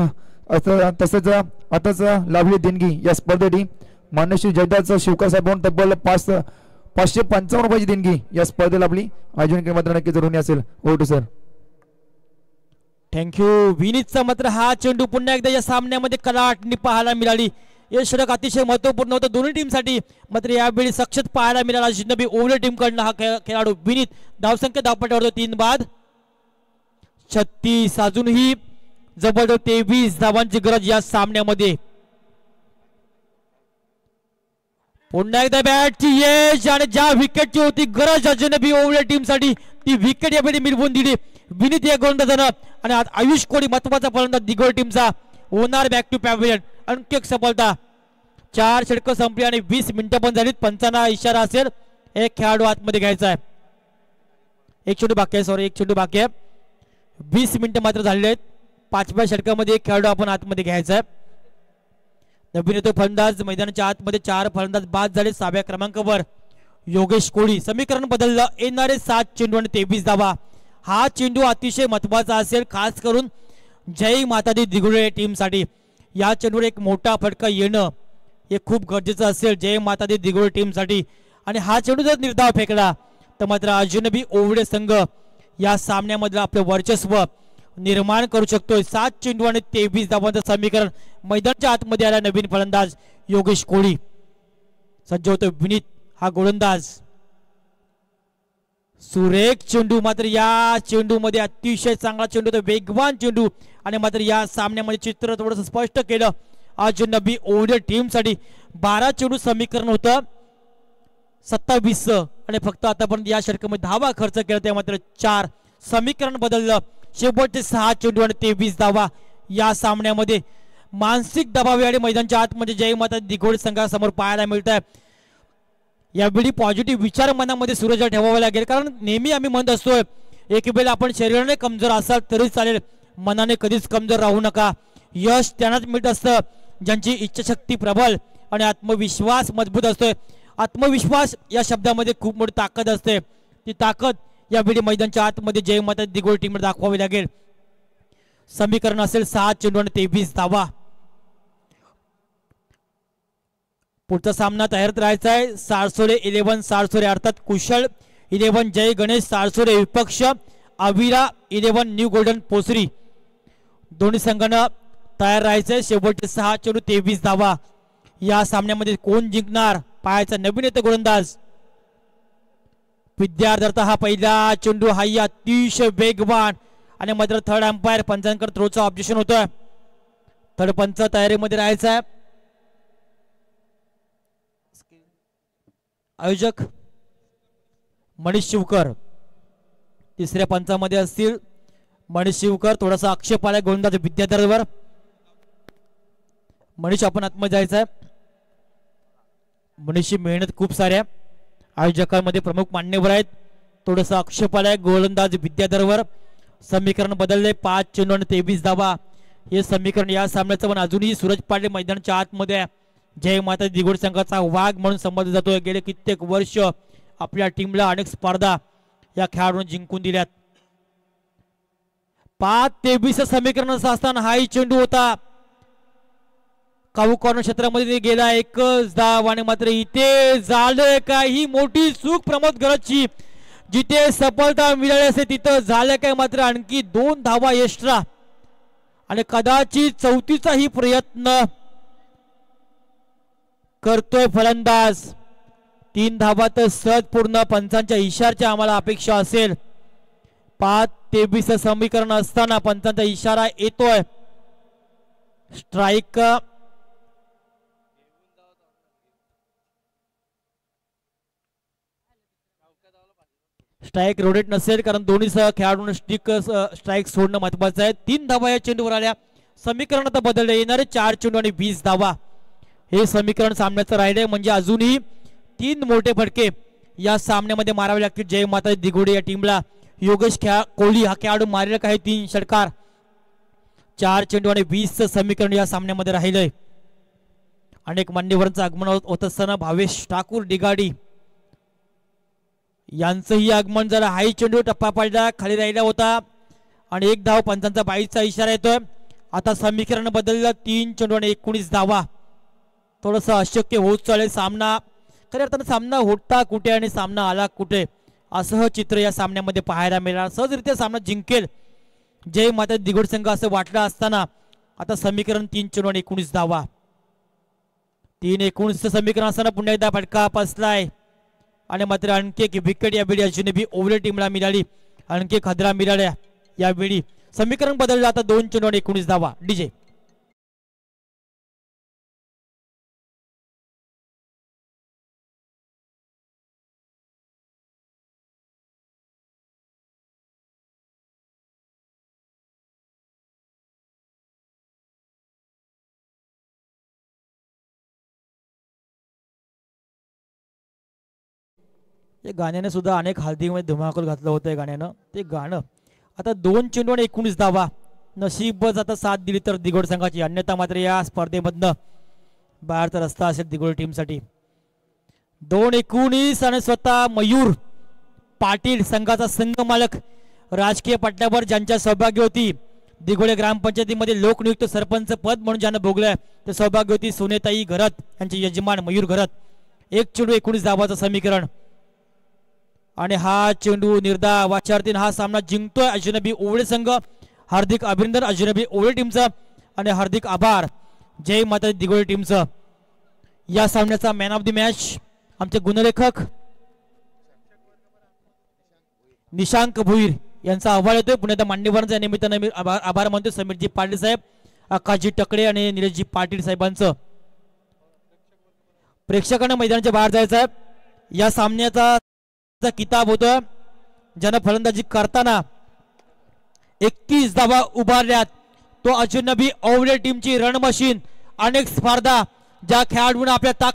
तसंच आताच लाभली देणगी या स्पर्धेसाठी मान्य श्री जयदास शिवकर साहेबांना तब्बल 555 रुपयाची देणगी या स्पर्धेला आपली आयोजन मात्र नक्की जरूर असेल. Okay sir, thank you. विनीतचा मात्र हा चेंडू पुन्हा एकदा या सामन्यामध्ये कलाटणी पाहायला मिळाली. हे षटक अतिशय महत्वपूर्ण होतं दोन्ही टीमसाठी. मात्र यावेळी सक्षत पाहायला मिळाला अजिंक्य ओव्हर टीम कडनं हा खेळाडू विनीत. धावसंख्या धावपट्यावर 3 बाद 36. अजूनही जबरदस्त 23 धावांची गरज या सामन्यामध्ये. पुन्हा एकदा बॅटची यश आणि ज्या विकेटची होती गरज अजिंक्य ओव्हर टीमसाठी ती विकेट यावेळी मिळवून दिली विनीत या गोलंदाजानं. आणि आयुष कोळी महत्वाचा फलंदाज दिगोळ टीमचा होणार बॅक टू पॅव्हिलियन. आणखी एक सफलता. 4 षटकं संपली आणि 20 मिनिटं पण झालीत. पंचांना इशारा असेल एक खेळाडू आतमध्ये घ्यायचा आहे. एक चेंडू बाकी आहे, सॉरी एक चेंडू बाकी आहे. 20 मिनिटं मात्र झालेले आहेत. 5व्या षटकामध्ये एक खेळाडू आपण आतमध्ये घ्यायचा आहे. नवीन येतो फलंदाज. मैदानाच्या आतमध्ये 4 फलंदाज बाद झाले. 6व्या क्रमांकावर योगेश कोळी. समीकरण बदललं. येणारे 7 चेंडू आणि 23 धावा. हा चेंडू अतिशय महत्वाचा असेल खास करून जय माता दी दिगुळे टीमसाठी. या चेंडूवर एक मोठा फटका येणं हे खूप गरजेचं असेल जय माता दी दिगुळे टीमसाठी. आणि हा चेंडू जर निर्धाव फेकला तर मात्र अजिंक्य ओवडे संघ या सामन्यामधलं आपलं वर्चस्व निर्माण करू शकतोय. 7 चेंडू आणि 23 धावांचं समीकरण. मैदानाच्या आतमध्ये आला नवीन फलंदाज योगेश कोळी. सज्ज होतो विनीत हा गोलंदाज. सुरेख चेंडू. मात्र या चेंडूमध्ये अतिशय चांगला चेंडू होता, वेगवान चेंडू. आणि मात्र या सामन्यामध्ये चित्र थोडंसं स्पष्ट केलं अजिंक्य ओवडे टीमसाठी. 12 चेंडू समीकरण होतं 27 आणि फक्त आतापर्यंत या षटकामध्ये धावा खर्च केला त्या मात्र 4. समीकरण बदललं. शेवटचे 6 चेंडू आणि 23 धावा या सामन्यामध्ये. मानसिक दबाव आणि मैदानाच्या आतमध्ये जय माता दिगोळे संघासमोर पाहायला मिळत आहे. यावेळी पॉझिटिव्ह विचार मनामध्ये सूरज ठेवावा लागेल, कारण नेहमी आम्ही म्हणत असतोय एक वेळेला आपण शरीराने कमजोर असाल तरी चालेल, मनाने कधीच कमजोर राहू नका. यश त्यांनाच मिळत असतं ज्यांची इच्छाशक्ती प्रबल आणि आत्मविश्वास मजबूत असतोय. आत्मविश्वास या शब्दामध्ये खूप मोठी ताकद असते. ती ताकद यावेळी मैदानाच्या आतमध्ये जय माता दिगोळे टीमला दाखवावी लागेल. समीकरण असेल 7 चेंडू आणि 23 धावा. पुढचा सामना तयार राहायचा आहे. सारसोरे 11 सारसोरे अर्थात कुशल 11 जय गणेश सारसोरे विपक्ष अविरा 11 न्यू गोल्डन पोसरी. दोन्ही संघांना तयार राहायचंय. शेवटचे 6 चेंडू 23 धावा. या सामन्यामध्ये कोण जिंकणार पाहायचा. नवीन येतो गोलंदाज विद्यार्थी. हा पहिला चेंडू हाही अतिशय वेगवान आणि मात्र थर्ड अंपायर पंचांकडे थ्रोचं ऑब्जेक्शन होतं. थर्ड पंच तयारीमध्ये राहायचा आहे. आयोजक मनीष शिवकर तिसऱ्या पंचामध्ये असतील. मनीष शिवकर. थोडासा आक्षेप आलाय गोलंदाज विद्याधरवर. मनीष आपण आतमध्ये जायचं आहे. मनीषची मेहनत खूप साऱ्या आयोजकांमध्ये प्रमुख मान्यवर आहेत. थोडस आक्षेप आलाय गोलंदाज विद्याधरवर. समीकरण बदलले 5 चेंडू आणि 23 धावा हे समीकरण या सामन्याचं. पण अजूनही सूरज पाटील मैदानाच्या आतमध्ये आहे. जय माता दिघोड संघाचा वाघ म्हणून संबोधला जातोय. गेले कित्येक वर्ष आपल्या टीमला अनेक स्पर्धा या खेळाडूंनी जिंकून दिल्यात. 5-23 समीकरण असताना हाही चेंडू होता. काऊ कॉर्नर क्षेत्रामध्ये गेला एकच धाव आणि मात्र इथे झालं काही मोठी चूक प्रमोद गरजची. जिथे सफलता मिळाली असते तिथं झालं काय मात्र आणखी 2 धावा एक्स्ट्रा आणि कदाचित 34चाही प्रयत्न करतोय फलंदाज. 3 धावा तर सहज पूर्ण. पंचांच्या इशाऱ्याची आम्हाला अपेक्षा असेल. 5-23 समीकरण असताना पंचांचा इशारा येतोय. स्ट्राईक रोटेट नसेल कारण दोन्ही खेळाडूंना स्ट्राईक सोडणं महत्वाचं आहे. 3 धावा या चेंडूवर आल्या. समीकरण आता बदलले. येणारे 4 चेंडू आणि 20 धावा हे समीकरण सामन्याचं राहिले. म्हणजे अजूनही 3 मोठे फटके या सामन्यामध्ये मारावे लागतील जय माता दिघोडे या टीमला. योगेश कोहली हा खेळाडू मारेल काही 3 षटकार. 4 चेंडू आणि 20 समीकरण या सामन्यामध्ये राहिलंय. अनेक मान्यवरांचं आगमन होत असताना भावेश ठाकूर डिगाडी यांचंही आगमन झालं. हाई चेंडू टप्पा पडला खाली राहिला होता आणि 1 धाव. पंचांचा 22चा इशारा येतोय. आता समीकरण बदललं. 3 चेंडू आणि 19 धावा. थोडंसं अशक्य होत चालेल. सामना खऱ्या अर्थानं सामना होता कुठे आणि सामना आला कुठे असं चित्र या सामन्यामध्ये पाहायला मिळणार. सहजरित्या सामना जिंकेल जय माता दिघोड संघ असं वाटलं असताना आता समीकरण 3 चेंडू आणि 19 धावा. 3-19 समीकरण असताना पुन्हा एकदा फटका बसलाय आणि मात्र आणखी एक विकेट यावेळी अजूनही ओव्हर टीमला मिळाली. आणखी एक हदरा मिळाल्या यावेळी. समीकरण बदललं. आता 2 चेंडू आणि 19 धावा. डीजे या गाण्याने सुद्धा अनेक हल्दीमध्ये धुमाकूळ घातलं होतं. गाण्यानं ते गाणं. आता 2 चेंडू आणि 19 धावा. नशीबच आता साथ दिली तर दिघोड संघाची. अन्यथा मात्र या स्पर्धेमधनं बाहेरचा रस्ता असेल दिघोड टीमसाठी. 2-19 आणि स्वतः मयूर पाटील संघाचा संघ मालक राजकीय पट्ट्यावर ज्यांच्या सौभाग्यवती दिघोडे ग्रामपंचायतीमध्ये लोकनियुक्त सरपंच पद म्हणून ज्यांना भोगलंय ते सौभाग्यवती सोनेताई घरत यांचे यजमान मयूर घरत. 1 चेंडू 19 धावाचं समीकरण आणि हा चेंडू निर्धाव वाचारतीन हा सामना जिंकतोय अजनबी ओवळे संघ. हार्दिक अभिनंदन अजनबी ओवळे टीमचं आणि हार्दिक आभार जय माता दिघोडे टीमचं. या सामन्याचा मॅन ऑफ द मॅच आमचे गुणलेखक निशांक भुईर यांचा अहवाल येतोय. पुण्यात मान्यवरांच्या निमित्तानं आभार मानतो समीरजी पाटील साहेब, आकाशजी टकळे आणि निलेशजी पाटील साहेबांचं. प्रेक्षकांना मैदानाच्या बाहेर जायचं आहे. या सामन्याचा किताब होतं ज्यानं फलंदाजी करताना 31 धावा उभारल्यात तो अजनबी ओवळे टीमची रणमशीन. अनेक स्पर्धा ज्या खेळाडूंना आपल्या